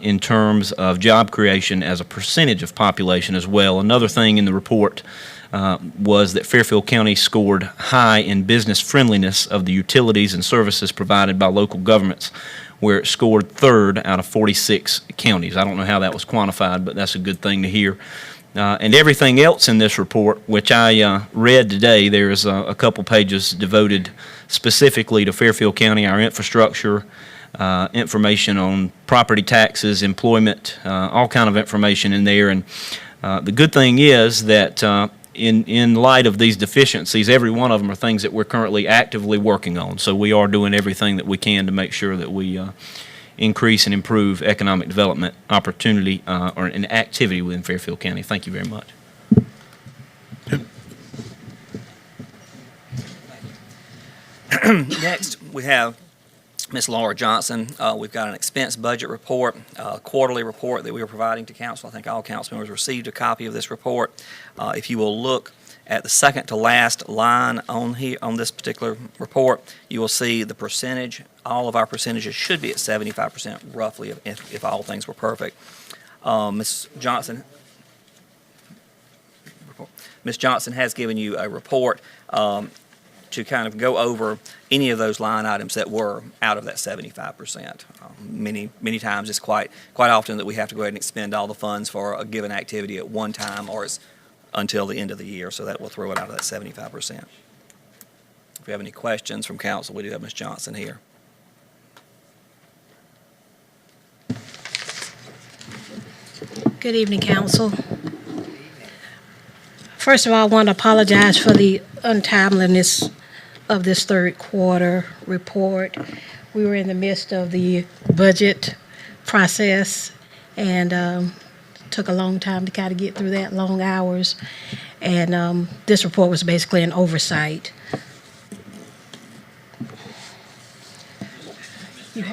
in terms of job creation as a percentage of population as well. Another thing in the report was that Fairfield County scored high in business friendliness of the utilities and services provided by local governments, where it scored third out of 46 counties. I don't know how that was quantified, but that's a good thing to hear. And everything else in this report, which I read today, there's a couple pages devoted specifically to Fairfield County, our infrastructure, information on property taxes, employment, all kind of information in there. And the good thing is that in light of these deficiencies, every one of them are things that we're currently actively working on. So we are doing everything that we can to make sure that we increase and improve economic development opportunity or an activity within Fairfield County. Thank you very much. Next, we have Ms. Laura Johnson. We've got an expense budget report, quarterly report that we are providing to council. I think all council members received a copy of this report. If you will look at the second to last line on here on this particular report, you will see the percentage. All of our percentages should be at 75% roughly if all things were perfect. Ms. Johnson has given you a report to kind of go over any of those line items that were out of that 75%. Many times it's quite often that we have to go ahead and expend all the funds for a given activity at one time, or it's until the end of the year, so that will throw it out of that 75%. If we have any questions from council, we do have Ms. Johnson here. Good evening, council. First of all, I want to apologize for the untimeliness of this third quarter report. We were in the midst of the budget process and took a long time to kind of get through that, long hours. And this report was basically an oversight.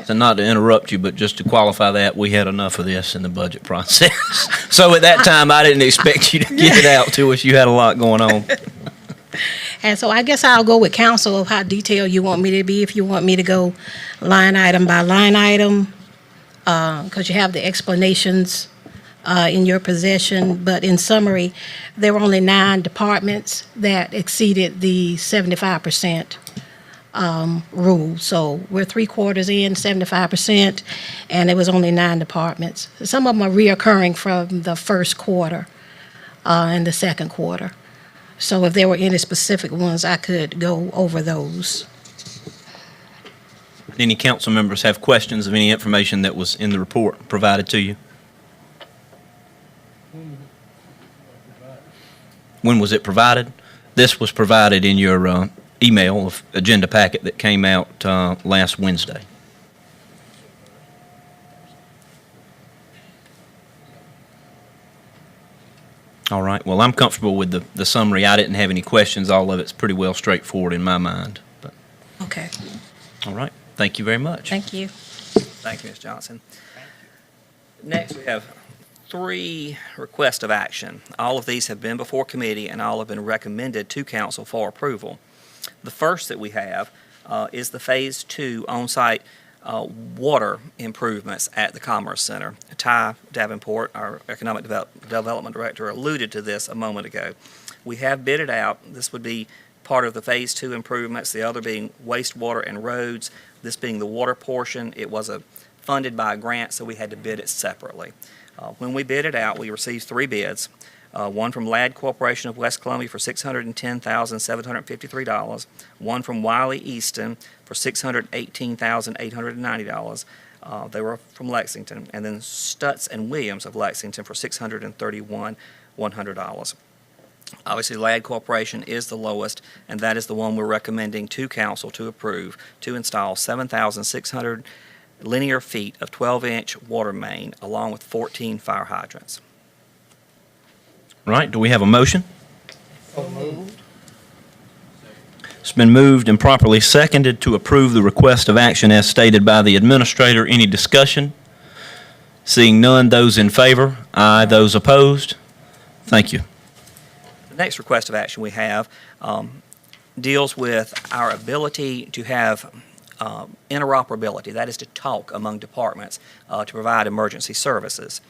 So not to interrupt you, but just to qualify that, we had enough of this in the budget process. So at that time, I didn't expect you to get it out to us. You had a lot going on. And so I guess I'll go with council of how detailed you want me to be. If you want me to go line item by line item, because you have the explanations in your possession. But in summary, there were only 9 departments that exceeded the 75% rule. So we're 3/4 in, 75%, and it was only 9 departments. Some of them are reoccurring from the first quarter and the second quarter. So if there were any specific ones, I could go over those. Any council members have questions of any information that was in the report provided to you? When was it provided? This was provided in your email agenda packet that came out last Wednesday. All right. Well, I'm comfortable with the summary. I didn't have any questions. All of it's pretty well straightforward in my mind. But. Okay. All right. Thank you very much. Thank you. Thank you, Ms. Johnson. Next, we have 3 requests of action. All of these have been before committee and all have been recommended to council for approval. The first that we have is the Phase 2 on-site water improvements at the Commerce Center. Ty Davenport, our Economic Development Director, alluded to this a moment ago. We have bid it out. This would be part of the Phase 2 improvements, the other being wastewater and roads, this being the water portion. It was funded by a grant, so we had to bid it separately. When we bid it out, we received 3 bids. One from Ladd Corporation of West Columbia for $610,753, one from Wiley Easton for $618,890. They were from Lexington, and then Stutz and Williams of Lexington for $631,100. Obviously, Ladd Corporation is the lowest, and that is the one we're recommending to council to approve to install 7,600 linear feet of 12-inch water main along with 14 fire hydrants. Right, do we have a motion? So moved. It's been moved and properly seconded to approve the request of action as stated by the administrator. Any discussion? Seeing none, those in favor? Aye. Those opposed? Thank you. The next request of action we have deals with our ability to have interoperability. That is to talk among departments to provide emergency services.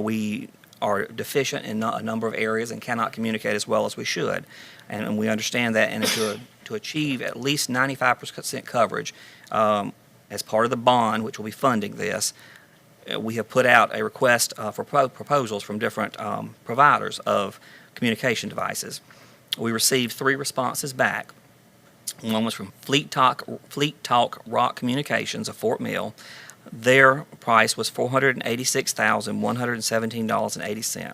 We are deficient in a number of areas and cannot communicate as well as we should. And we understand that, and to achieve at least 95% coverage as part of the bond, which will be funding this, we have put out a request for proposals from different providers of communication devices. We received 3 responses back. One was from Fleet Talk Rock Communications of Fort Mill. Their price was $486,117.80.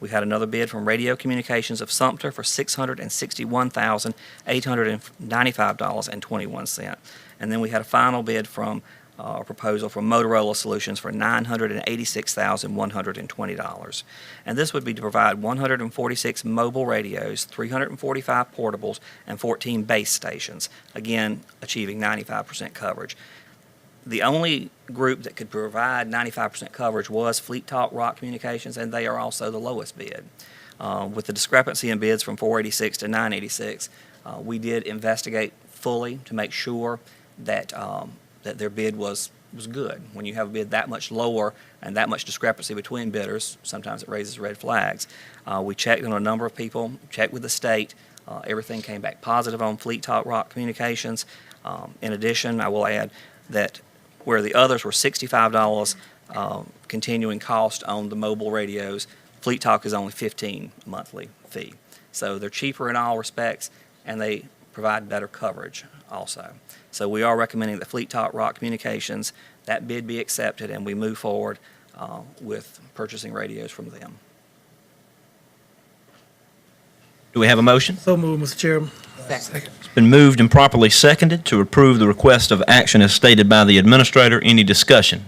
We had another bid from Radio Communications of Sumter for $661,895.21. And then we had a final bid from a proposal from Motorola Solutions for $986,120. And this would be to provide 146 mobile radios, 345 portables, and 14 base stations, again, achieving 95% coverage. The only group that could provide 95% coverage was Fleet Talk Rock Communications, and they are also the lowest bid. With the discrepancy in bids from 486 to 986, we did investigate fully to make sure that that their bid was good. When you have a bid that much lower and that much discrepancy between bidders, sometimes it raises red flags. We checked on a number of people, checked with the state. Everything came back positive on Fleet Talk Rock Communications. In addition, I will add that where the others were $65 continuing cost on the mobile radios, Fleet Talk is only $15 monthly fee. So they're cheaper in all respects, and they provide better coverage also. So we are recommending that Fleet Talk Rock Communications, that bid be accepted, and we move forward with purchasing radios from them. Do we have a motion? So moved, Mr. Chairman. Second. It's been moved and properly seconded to approve the request of action as stated by the administrator. Any discussion?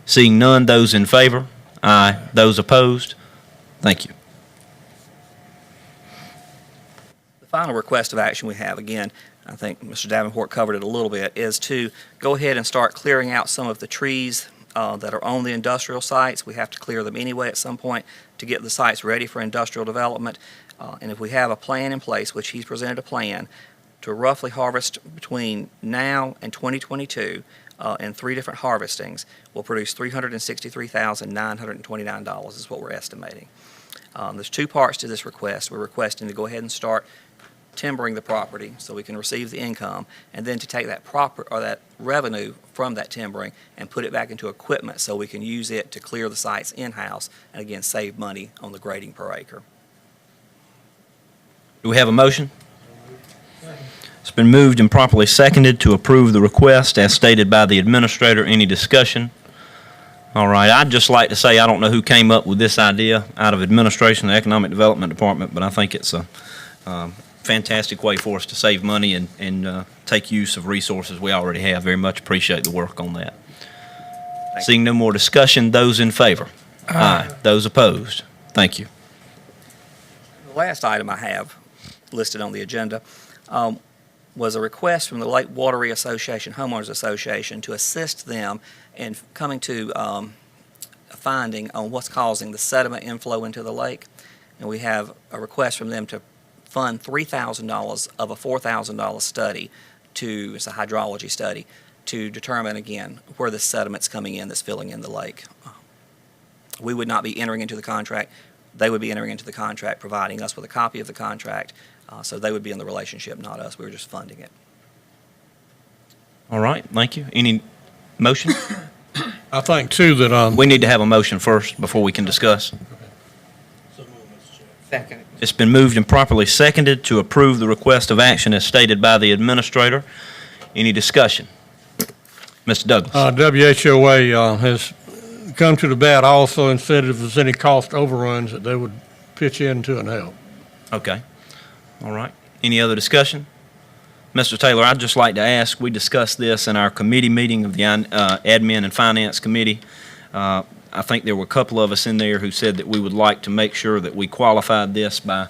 Seeing none, those in favor? Aye. Those opposed? Thank you. The final request of action we have, again, I think Mr. Davenport covered it a little bit, is to go ahead and start clearing out some of the trees that are on the industrial sites. We have to clear them anyway at some point to get the sites ready for industrial development. And if we have a plan in place, which he's presented a plan, to roughly harvest between now and 2022 in 3 different harvestings, will produce $363,929 is what we're estimating. There's 2 parts to this request. We're requesting to go ahead and start timbering the property so we can receive the income, and then to take that that revenue from that timbering and put it back into equipment so we can use it to clear the sites in-house and again save money on the grading per acre. Do we have a motion? It's been moved and properly seconded to approve the request as stated by the administrator. Any discussion? All right, I'd just like to say I don't know who came up with this idea out of administration and the economic development department, but I think it's a fantastic way for us to save money and take use of resources we already have. Very much appreciate the work on that. Seeing no more discussion, those in favor? Aye. Those opposed? Thank you. The last item I have listed on the agenda was a request from the Lake Watery Association, Homeowners Association, to assist them in coming to a finding on what's causing the sediment inflow into the lake. And we have a request from them to fund $3,000 of a $4,000 study it's a hydrology study, to determine again where the sediment's coming in that's filling in the lake. We would not be entering into the contract. They would be entering into the contract, providing us with a copy of the contract, so they would be in the relationship, not us. We were just funding it. All right, thank you. Any motion? I think, too, that We need to have a motion first before we can discuss. Second. It's been moved and properly seconded to approve the request of action as stated by the administrator. Any discussion? Mr. Douglas. WHOA has come to the bat also and said if there's any cost overruns that they would pitch into and help. Okay. All right. Any other discussion? Mr. Taylor, I'd just like to ask, we discussed this in our committee meeting of the Admin and Finance Committee. I think there were a couple of us in there who said that we would like to make sure that we qualified this by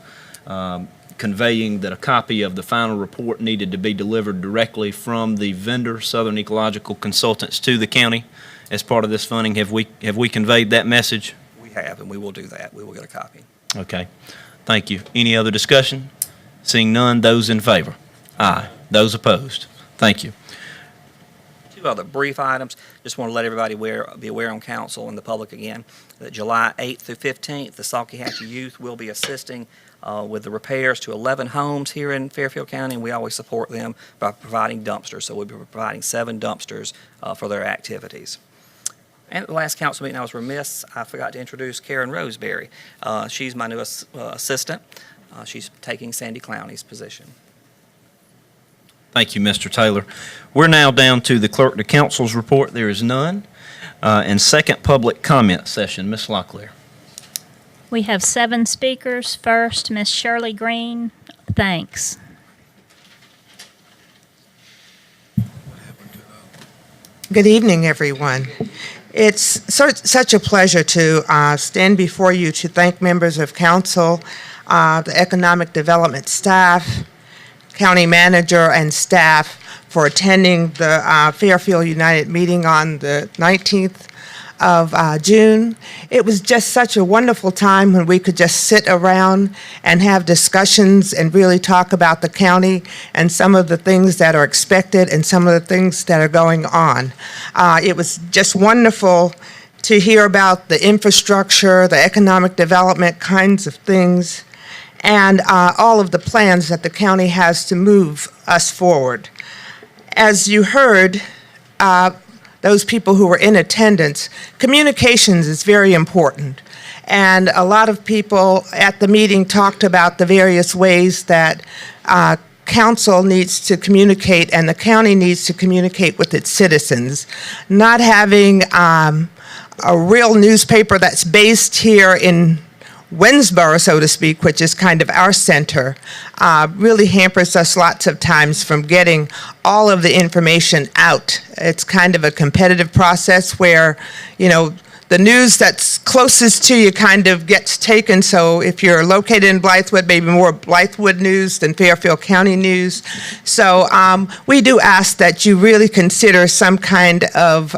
conveying that a copy of the final report needed to be delivered directly from the vendor, Southern Ecological Consultants, to the county as part of this funding. Have we conveyed that message? We have, and we will do that. We will get a copy. Okay. Thank you. Any other discussion? Seeing none, those in favor? Aye. Those opposed? Thank you. Two other brief items. Just want to let everybody be aware on council and the public again that July 8th through 15th, the Salkehatchie Youth will be assisting with the repairs to 11 homes here in Fairfield County, and we always support them by providing dumpsters. So we'll be providing 7 dumpsters for their activities. And at the last council meeting, I was remiss, I forgot to introduce Karen Roseberry. She's my new assistant. She's taking Sandy Clowney's position. Thank you, Mr. Taylor. We're now down to the clerk to council's report. There is none. And second public comment session, Ms. Locklear. We have 7 speakers. First, Ms. Shirley Green. Thanks. Good evening, everyone. It's such a pleasure to stand before you to thank members of council, the economic development staff, county manager, and staff for attending the Fairfield United meeting on the 19th of June. It was just such a wonderful time when we could just sit around and have discussions and really talk about the county and some of the things that are expected and some of the things that are going on. It was just wonderful to hear about the infrastructure, the economic development kinds of things, and all of the plans that the county has to move us forward. As you heard, those people who were in attendance, communications is very important. And a lot of people at the meeting talked about the various ways that council needs to communicate and the county needs to communicate with its citizens. Not having a real newspaper that's based here in Winsboro, so to speak, which is kind of our center, really hampers us lots of times from getting all of the information out. It's kind of a competitive process where, you know, the news that's closest to you kind of gets taken. So if you're located in Blythewood, maybe more Blythewood news than Fairfield County news. So we do ask that you really consider some kind of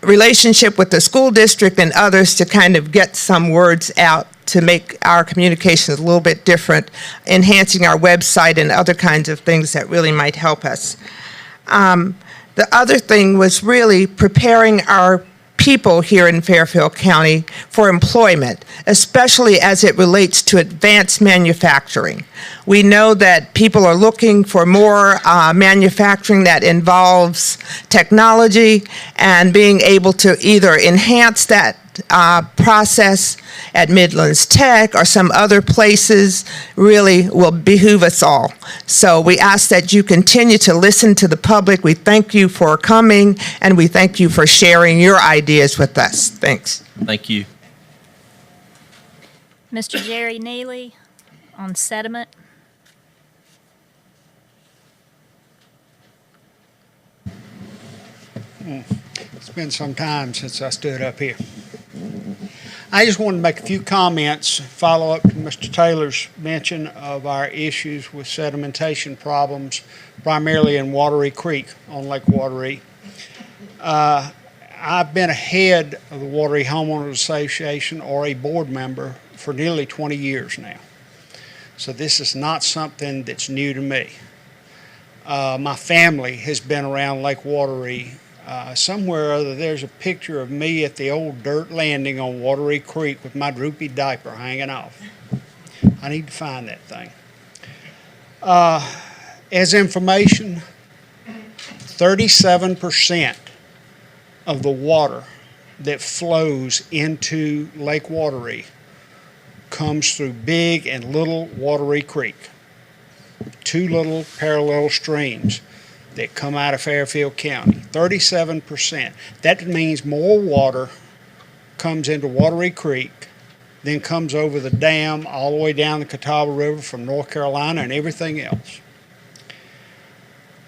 relationship with the school district and others to kind of get some words out to make our communications a little bit different, enhancing our website and other kinds of things that really might help us. The other thing was really preparing our people here in Fairfield County for employment, especially as it relates to advanced manufacturing. We know that people are looking for more manufacturing that involves technology, and being able to either enhance that process at Midlands Tech or some other places really will behoove us all. So we ask that you continue to listen to the public. We thank you for coming, and we thank you for sharing your ideas with us. Thanks. Thank you. Mr. Jerry Neely on sediment. It's been some time since I stood up here. I just wanted to make a few comments, follow up to Mr. Taylor's mention of our issues with sedimentation problems, primarily in Wateree Creek on Lake Wateree. I've been a head of the Wateree Homeowners Association or a board member for nearly 20 years now. So this is not something that's new to me. My family has been around Lake Wateree. Somewhere or other, there's a picture of me at the old dirt landing on Wateree Creek with my droopy diaper hanging off. I need to find that thing. As information, 37% of the water that flows into Lake Wateree comes through Big and Little Wateree Creek, 2 little parallel streams that come out of Fairfield County, 37%. That means more water comes into Wateree Creek than comes over the dam all the way down the Catawba River from North Carolina and everything else.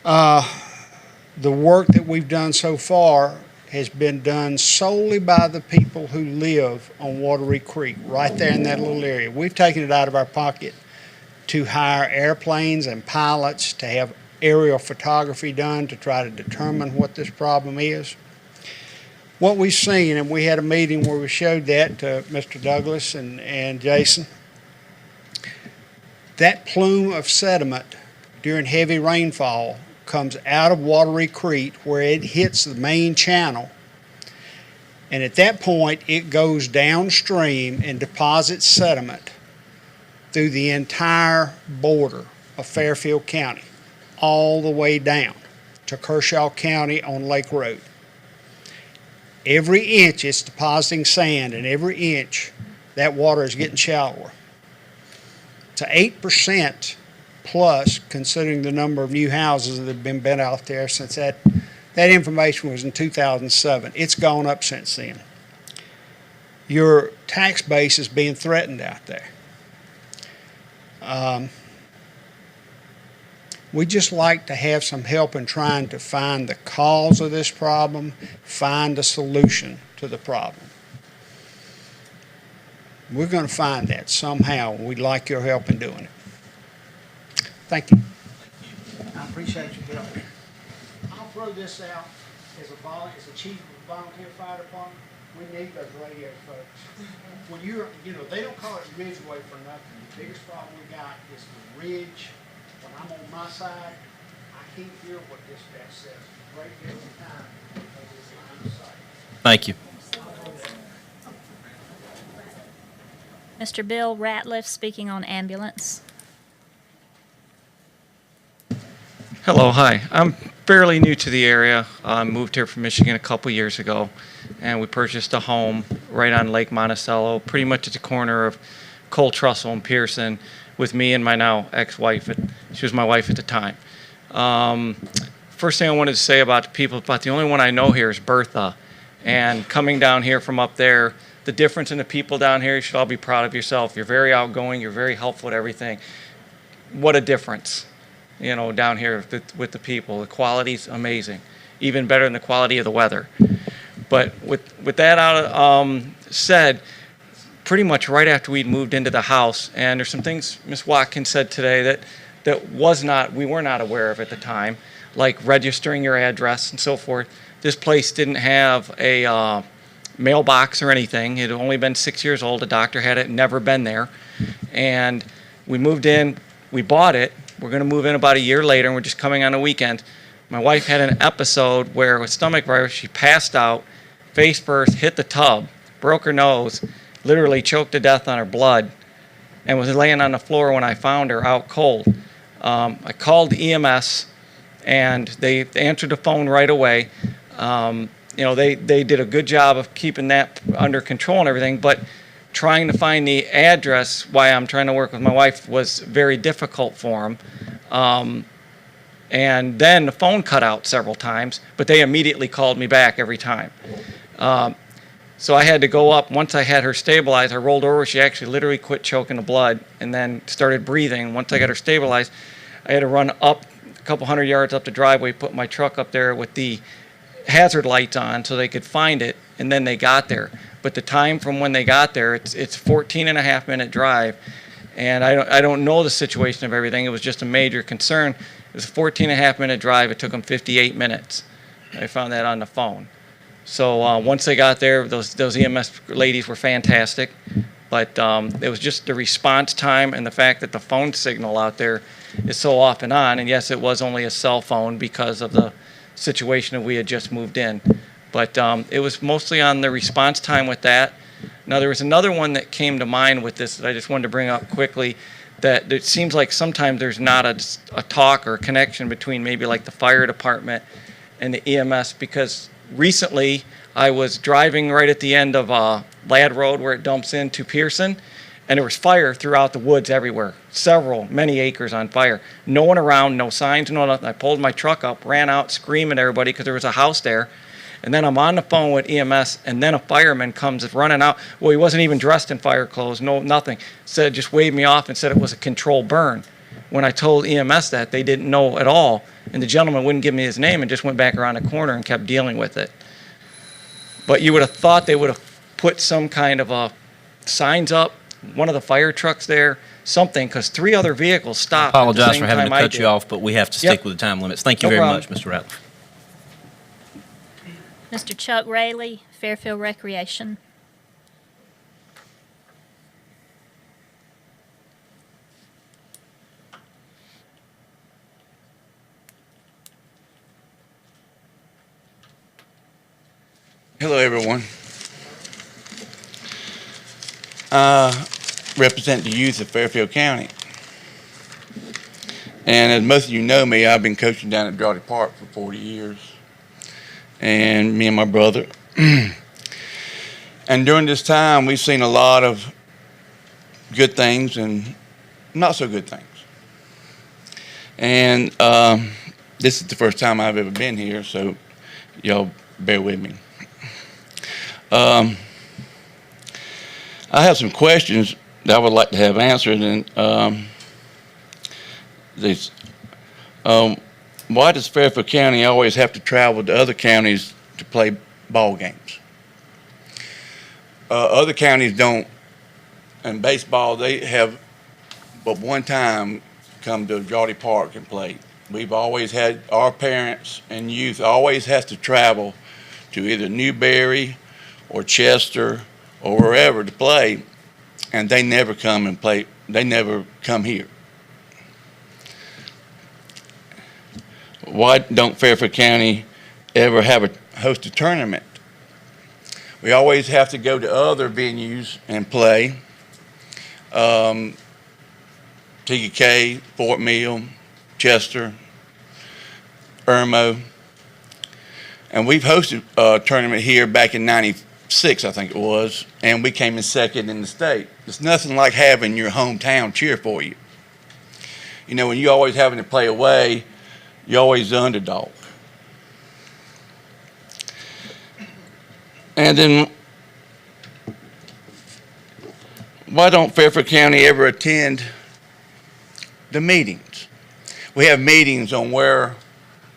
The work that we've done so far has been done solely by the people who live on Wateree Creek, right there in that little area. We've taken it out of our pocket to hire airplanes and pilots to have aerial photography done to try to determine what this problem is. What we've seen, and we had a meeting where we showed that to Mr. Douglas and Jason, that plume of sediment during heavy rainfall comes out of Watery Creek where it hits the main channel. And at that point, it goes downstream and deposits sediment through the entire border of Fairfield County, all the way down to Kershaw County on Lake Road. Every inch it's depositing sand, and every inch that water is getting shallower. To 8% plus, considering the number of new houses that have been built out there since that information was in 2007. It's gone up since then. Your tax base is being threatened out there. We just like to have some help in trying to find the cause of this problem, find a solution to the problem. We're going to find that somehow, and we'd like your help in doing it. Thank you. I appreciate your help. I'll throw this out as a chief of a volunteer fire department. We need those radio folks. When they don't call it Ridgeway for nothing. The biggest problem we got is the ridge. When I'm on my side, I can't hear what dispatch says. Right every time because it's line of sight. Thank you. Mr. Bill Ratliff speaking on ambulance. Hello, hi. I'm fairly new to the area. I moved here from Michigan a couple years ago, and we purchased a home right on Lake Monticello, pretty much at the corner of Cole Trussell and Pearson, with me and my now ex-wife. She was my wife at the time. First thing I wanted to say about the people, about the only one I know here is Bertha. And coming down here from up there, the difference in the people down here, you should all be proud of yourself. You're very outgoing, you're very helpful at everything. What a difference, down here with the people. The quality's amazing, even better than the quality of the weather. But with that said, pretty much right after we'd moved into the house, and there's some things Ms. Watkins said today that we were not aware of at the time, like registering your address and so forth. This place didn't have a mailbox or anything. It had only been 6 years old. The doctor had it, never been there. And we moved in, we bought it. We're going to move in about a year later, and we're just coming on a weekend. My wife had an episode where with stomach virus, she passed out, face first, hit the tub, broke her nose, literally choked to death on her blood, and was laying on the floor when I found her out cold. I called EMS, and they answered the phone right away. They did a good job of keeping that under control and everything, but trying to find the address while I'm trying to work with my wife was very difficult for them. And then the phone cut out several times, but they immediately called me back every time. So I had to go up. Once I had her stabilized, I rolled over. She actually literally quit choking the blood and then started breathing. Once I got her stabilized, I had to run up a couple hundred yards up the driveway, put my truck up there with the hazard lights on so they could find it, and then they got there. But the time from when they got there, it's 14.5-minute drive, and I don't know the situation of everything. It was just a major concern. It was a 14.5-minute drive. It took them 58 minutes. I found that on the phone. So once they got there, those EMS ladies were fantastic, but it was just the response time and the fact that the phone signal out there is so off and on. And yes, it was only a cell phone because of the situation that we had just moved in. But it was mostly on the response time with that. Now, there was another one that came to mind with this that I just wanted to bring up quickly, that it seems like sometimes there's not a talk or a connection between maybe like the fire department and the EMS, because recently I was driving right at the end of Ladd Road where it dumps into Pearson, and there was fire throughout the woods everywhere. Many acres on fire. No one around, no signs, no nothing. I pulled my truck up, ran out screaming at everybody because there was a house there. And then I'm on the phone with EMS, and then a fireman comes running out. Well, he wasn't even dressed in fire clothes, nothing. Just waved me off and said it was a controlled burn. When I told EMS that, they didn't know at all. And the gentleman wouldn't give me his name and just went back around the corner and kept dealing with it. But you would have thought they would have put some kind of signs up, one of the fire trucks there, something, because 3 other vehicles stopped. I apologize for having to cut you off, but we have to stick with the time limits. Thank you No very problem. much, Mr. Ratliff. Mr. Chuck Rayleigh, Fairfield Recreation. Hello, everyone. I represent the youth of Fairfield County. And as most of you know me, I've been coaching down at Jolly Park for 40 years. And me and my brother. And during this time, we've seen a lot of good things and not so good things. And this is the first time I've ever been here, so y'all bear with me. I have some questions that I would like to have answered, and why does Fairfield County always have to travel to other counties to play ball games? Other counties don't. In baseball, they have but one time come to Jolly Park and play. We've always had, our parents and youth always has to travel to either Newberry or Chester or wherever to play, and they never come and play. They never come here. Why don't Fairfield County ever host a tournament? We always have to go to other venues and play. TK, Fort Mill, Chester, Irmo. And we've hosted a tournament here back in '96, I think it was, and we came in second in the state. It's nothing like having your hometown cheer for you. You know, when you're always having to play away, you're always the underdog. And then, why don't Fairfield County ever attend the meetings? We have meetings on where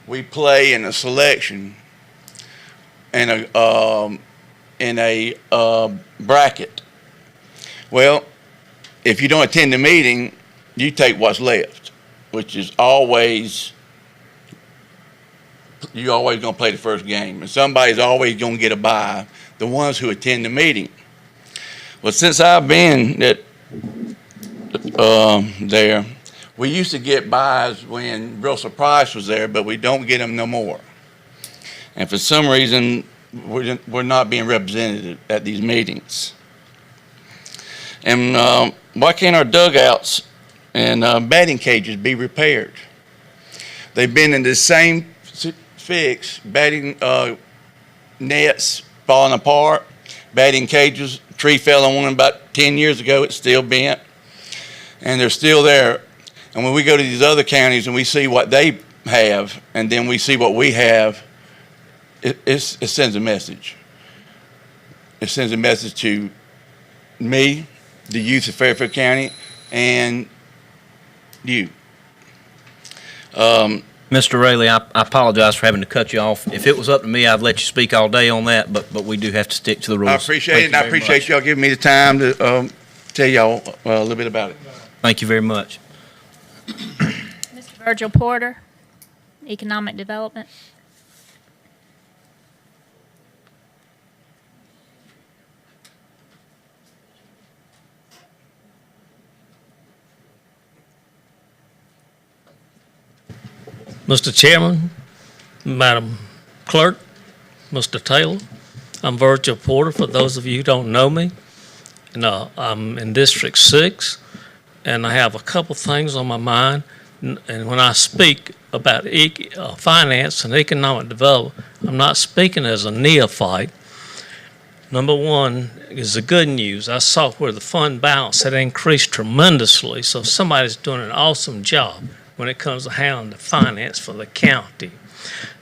we play in a selection in a bracket. Well, if you don't attend the meeting, you take what's left, which is always, you're always going to play the first game, and somebody's always going to get a bye, the ones who attend the meeting. Well, since I've been there, we used to get buys when Russell Price was there, but we don't get them no more. And for some reason, we're not being represented at these meetings. And why can't our dugouts and batting cages be repaired? They've been in the same fix, batting nets falling apart, batting cages, tree fell on one about 10 years ago, it's still bent, and they're still there. And when we go to these other counties and we see what they have, and then we see what we have, it sends a message. It sends a message to me, the youth of Fairfield County, and you. Mr. Raley, I apologize for having to cut you off. If it was up to me, I'd let you speak all day on that, but we do have to stick to the rules. I appreciate it, and I appreciate y'all giving me the time to tell y'all a little bit about it. Thank you very much. Mr. Virgil Porter, Economic Development. Mr. Chairman, Madam Clerk, Mr. Taylor, I'm Virgil Porter, for those of you who don't know me. And, I'm in District 6, and I have a couple things on my mind. And when I speak about finance and economic development, I'm not speaking as a neophyte. Number one is the good news. I saw where the fund balance had increased tremendously, so somebody's doing an awesome job when it comes to handling the finance for the county.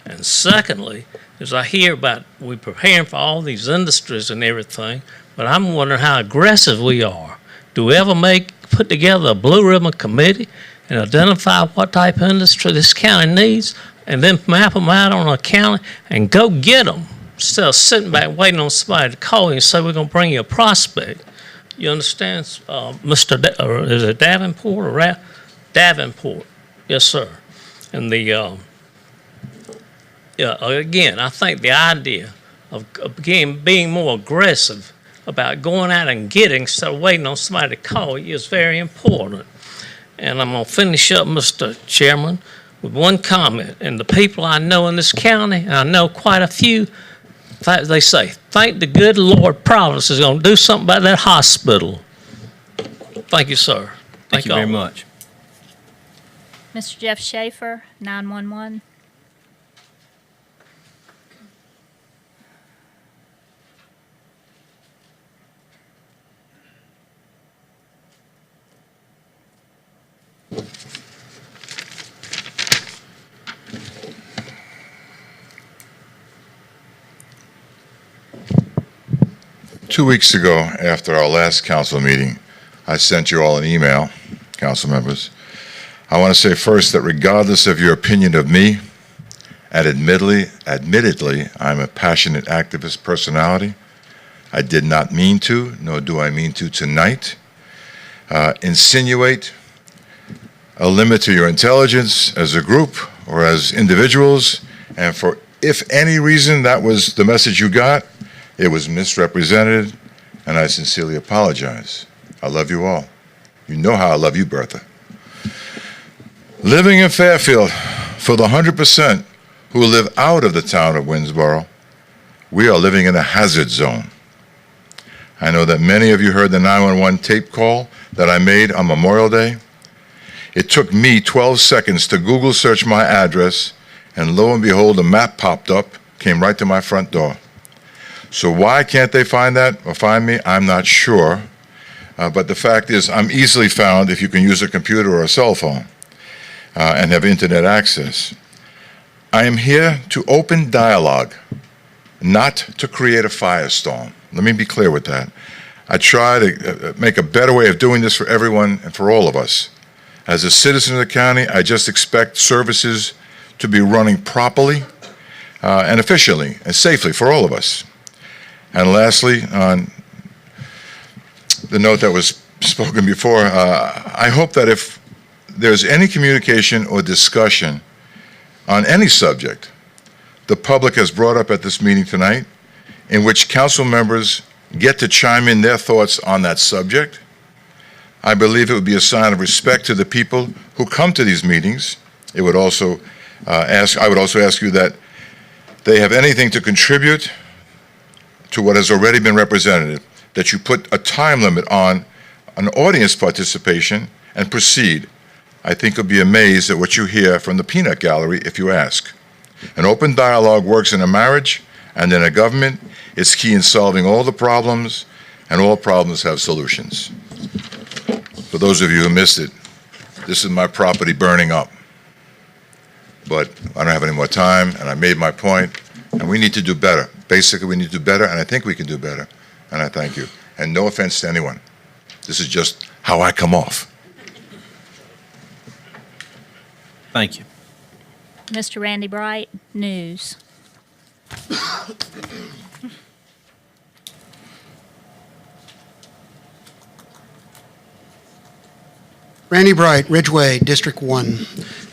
And secondly, as I hear about we're preparing for all these industries and everything, but I'm wondering how aggressive we are. Do we ever put together a blue ribbon committee and identify what type of industry this county needs, and then map them out on a county and go get them, instead of sitting back waiting on somebody to call you and say, we're going to bring you a prospect? You understand, is it Davenport or Davenport? Yes, sir. And again, I think the idea of being more aggressive about going out and getting instead of waiting on somebody to call you is very important. And I'm going to finish up, Mr. Chairman, with one comment. And the people I know in this county, and I know quite a few, they say, thank the good Lord Providence is going to do something about that hospital. Thank you, sir. Thank you very all. much. Mr. Jeff Schaefer, 911. Two weeks ago, after our last council meeting, I sent you all an email, council members. I want to say first that regardless of your opinion of me, and admittedly, I'm a passionate activist personality. I did not mean to, nor do I mean to tonight, insinuate a limit to your intelligence as a group or as individuals, and for if any reason that was the message you got, it was misrepresented, and I sincerely apologize. I love you all. You know how I love you, Bertha. Living in Fairfield, for the 100% who live out of the town of Winnsboro, we are living in a hazard zone. I know that many of you heard the 911 tape call that I made on Memorial Day. It took me 12 seconds to Google search my address, and lo and behold, a map popped up, came right to my front door. So why can't they find that or find me? I'm not sure. But the fact is, I'm easily found if you can use a computer or a cell phone and have internet access. I am here to open dialogue, not to create a firestorm. Let me be clear with that. I try to make a better way of doing this for everyone and for all of us. As a citizen of the county, I just expect services to be running properly and efficiently and safely for all of us. And lastly, on the note that was spoken before, I hope that if there's any communication or discussion on any subject the public has brought up at this meeting tonight, in which council members get to chime in their thoughts on that subject, I believe it would be a sign of respect to the people who come to these meetings. It would also I would also ask you that they have anything to contribute to what has already been represented, that you put a time limit on an audience participation and proceed. I think you'll be amazed at what you hear from the peanut gallery if you ask. An open dialogue works in a marriage and in a government. It's key in solving all the problems, and all problems have solutions. For those of you who missed it, this is my property burning up. But I don't have any more time, and I made my point, and we need to do better. Basically, we need to do better, and I think we can do better, and I thank you. And no offense to anyone. This is just how I come off. Thank you. Mr. Randy Bright, News. Randy Bright, Ridgeway, District 1. A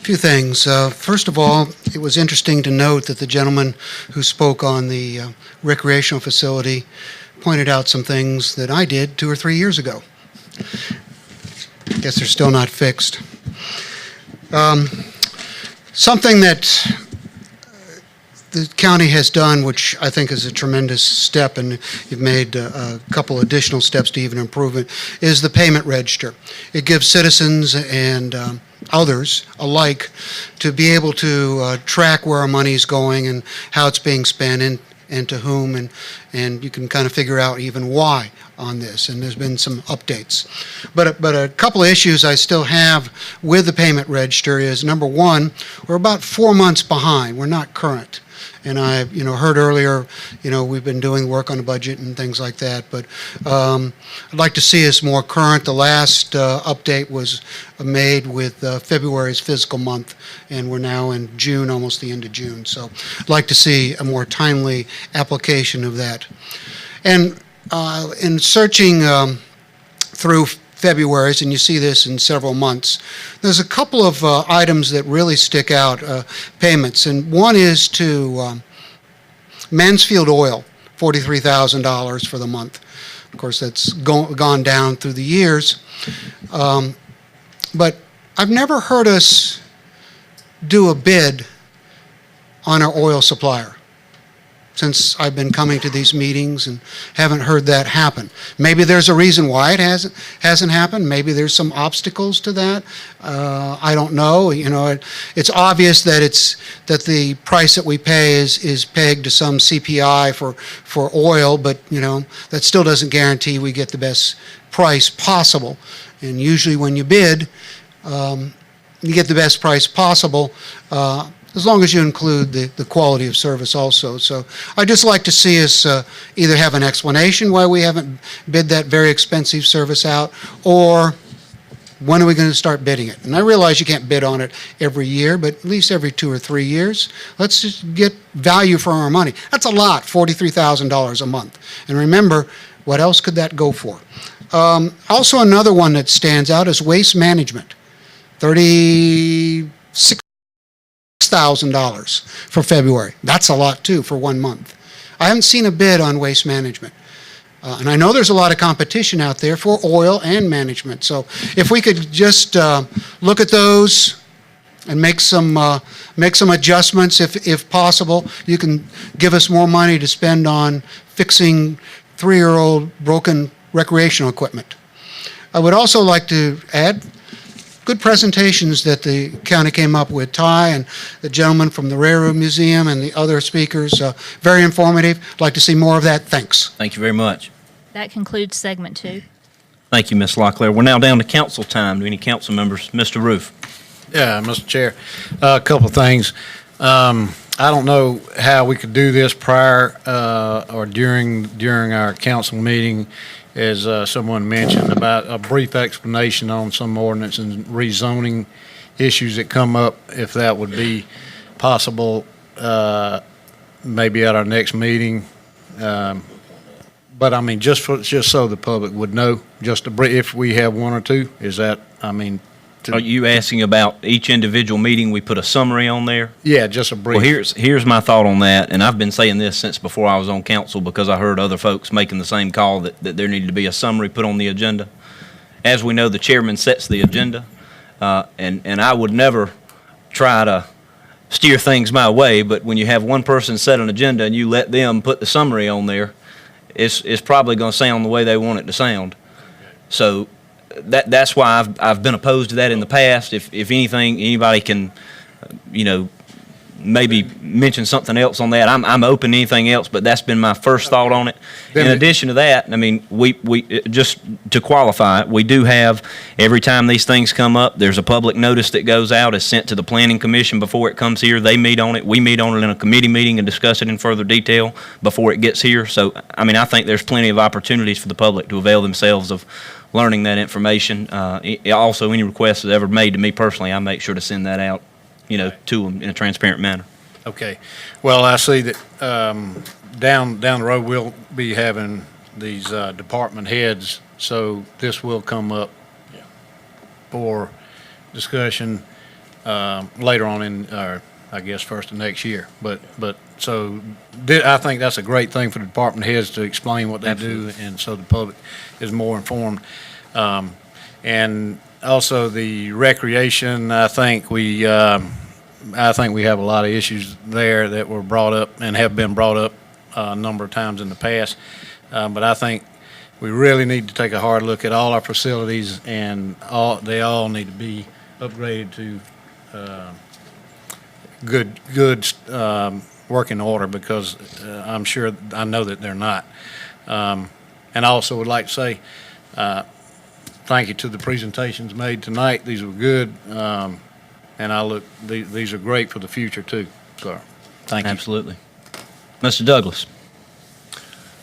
few things. First of all, it was interesting to note that the gentleman who spoke on the recreational facility pointed out some things that I did 2 or 3 years ago. Guess they're still not fixed. Something that the county has done, which I think is a tremendous step, and you've made a couple additional steps to even improve it, is the payment register. It gives citizens and others alike to be able to track where our money is going and how it's being spent and to whom, and you can kind of figure out even why on this, and there's been some updates. But a couple of issues I still have with the payment register is, number one, we're about 4 months behind. We're not current. And I, heard earlier, we've been doing work on the budget and things like that. But I'd like to see us more current. The last update was made with February's fiscal month, and we're now in June, almost the end of June. So I'd like to see a more timely application of that. And in searching through February's, and you see this in several months, there's a couple of items that really stick out, payments, and one is to Mansfield Oil, $43,000 for the month. Of course, that's gone down through the years, but I've never heard us do a bid on our oil supplier. since I've been coming to these meetings and haven't heard that happen. Maybe there's a reason why it hasn't happened. Maybe there's some obstacles to that. I don't know. You know, it's obvious that the price that we pay is pegged to some CPI for oil, but you know, that still doesn't guarantee we get the best price possible. And usually when you bid, you get the best price possible, as long as you include the quality of service also. So I'd just like to see us either have an explanation why we haven't bid that very expensive service out, or when are we going to start bidding it? And I realize you can't bid on it every year, but at least every 2 or 3 years. Let's just get value for our money. That's a lot, $43,000 a month. And remember, what else could that go for? Also, another one that stands out is waste management. $36,000 for February. That's a lot too for 1 month. I haven't seen a bid on waste management. And I know there's a lot of competition out there for oil and management. So if we could just look at those and make some adjustments if possible. You can give us more money to spend on fixing 3-year-old broken recreational equipment. I would also like to add good presentations that the county came up with. Ty and the gentleman from the Railroad Museum and the other speakers, very informative. I'd like to see more of that. Thanks. Thank you very much. That concludes segment 2. Thank you, Ms. Locklear. We're now down to council time. Do any council members? Mr. Roof. Yeah, Mr. Chair, a couple of things. I don't know how we could do this prior or during our council meeting, as someone mentioned about a brief explanation on some ordinance and rezoning issues that come up, if that would be possible, maybe at our next meeting. But I mean, just so the public would know, just if we have one or two, is that, I mean. Are you asking about each individual meeting? We put a summary on there? Yeah, just a brief. Well, here's my thought on that, and I've been saying this since before I was on council because I heard other folks making the same call that there needed to be a summary put on the agenda. As we know, the chairman sets the agenda, and I would never try to steer things my way, but when you have one person set an agenda and you let them put the summary on there, it's probably going to sound the way they want it to sound. So that's why I've been opposed to that in the past. If anything, anybody can, maybe mention something else on that. I'm open to anything else, but that's been my first thought on it. In addition to that, I mean, we just to qualify it, we do have, every time these things come up, there's a public notice that goes out, is sent to the Planning Commission before it comes here. They meet on it. We meet on it in a committee meeting and discuss it in further detail before it gets here. So, I mean, I think there's plenty of opportunities for the public to avail themselves of learning that information. Also, any request that's ever made to me personally, I make sure to send that out, to them in a transparent manner. Okay. Well, I see that down the road we'll be having these department heads, so this will come up for discussion later on in, I guess, first of next year. But so I think that's a great thing for the department heads to explain what they do, and so the public is more informed. And also the recreation, I think we have a lot of issues there that were brought up and have been brought up a number of times in the past. But I think we really need to take a hard look at all our facilities, and they all need to be upgraded to good working order, because I know that they're not. And I also would like to say thank you to the presentations made tonight. These were good. And these are great for the future too. So, thank you. Absolutely. Mr. Douglas.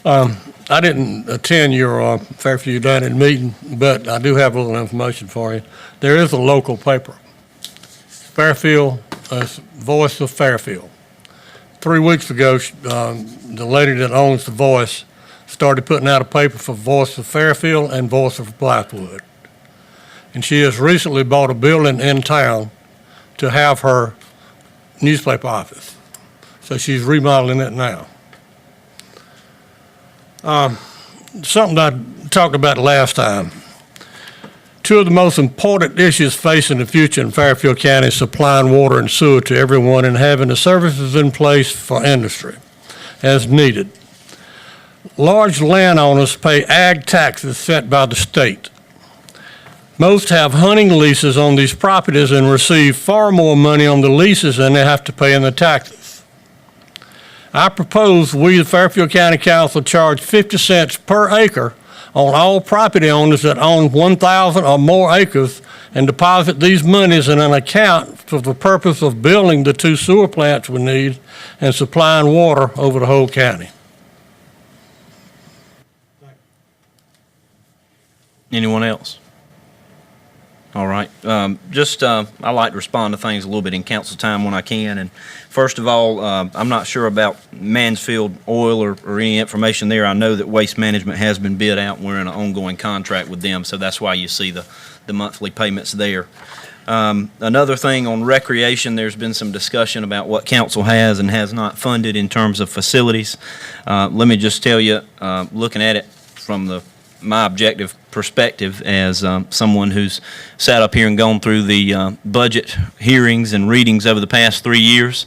I didn't attend your Fairfield United meeting, but I do have a little information for you. There is a local paper, Fairfield, Voice of Fairfield. 3 weeks ago, the lady that owns the Voice started putting out a paper for Voice of Fairfield and Voice of Blackwood. And she has recently bought a building in town to have her newspaper office. So she's remodeling it now. Something I talked about last time. 2 of the most important issues facing the future in Fairfield County is supplying water and sewer to everyone and having the services in place for industry. as needed. Large landowners pay ag taxes set by the state. Most have hunting leases on these properties and receive far more money on the leases than they have to pay in the taxes. I propose we, the Fairfield County Council, charge 50 cents per acre on all property owners that own 1,000 or more acres and deposit these monies in an account for the purpose of building the 2 sewer plants we need and supplying water over the whole county. Anyone else? All right. I like to respond to things a little bit in council time when I can. And first of all, I'm not sure about Mansfield Oil or any information there. I know that Waste Management has been bid out, and we're in an ongoing contract with them, so that's why you see the monthly payments there. Another thing on recreation, there's been some discussion about what council has and has not funded in terms of facilities. Let me just tell you, looking at it from my objective perspective as someone who's sat up here and gone through the budget hearings and readings over the past 3 years,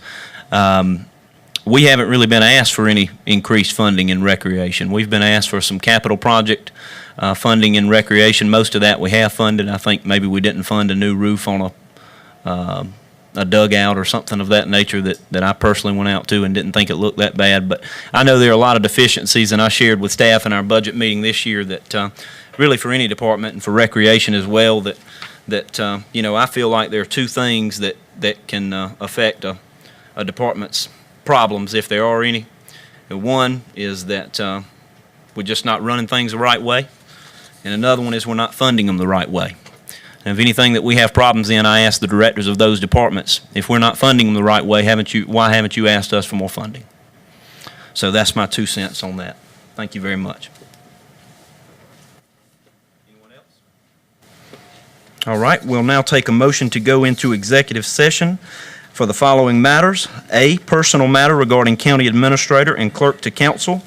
we haven't really been asked for any increased funding in recreation. We've been asked for some capital project funding in recreation. Most of that we have funded. I think maybe we didn't fund a new roof on a dugout or something of that nature that I personally went out to and didn't think it looked that bad. But I know there are a lot of deficiencies, and I shared with staff in our budget meeting this year that really for any department and for recreation as well, that I feel like there are 2 things that can affect a department's problems if there are any. And one is that we're just not running things the right way, and another one is we're not funding them the right way. And if anything that we have problems in, I ask the directors of those departments, if we're not funding them the right way, why haven't you asked us for more funding? So that's my 2 cents on that. Thank you very much. Anyone else? All right, we'll now take a motion to go into executive session for the following matters. A, personal matter regarding county administrator and clerk to council.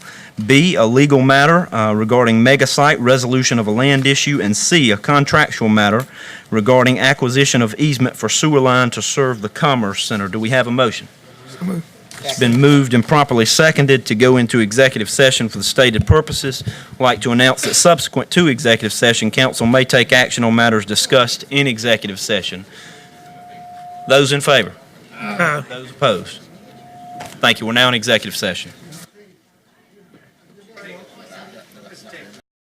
B, a legal matter regarding mega site resolution of a land issue. And C, a contractual matter regarding acquisition of easement for sewer line to serve the Commerce Center. Do we have a motion? So moved. It's been moved and properly seconded to go into executive session for the stated purposes. I'd like to announce that subsequent to executive session, council may take action on matters discussed in executive session. Those in favor? Those opposed? Thank you. We're now in executive session.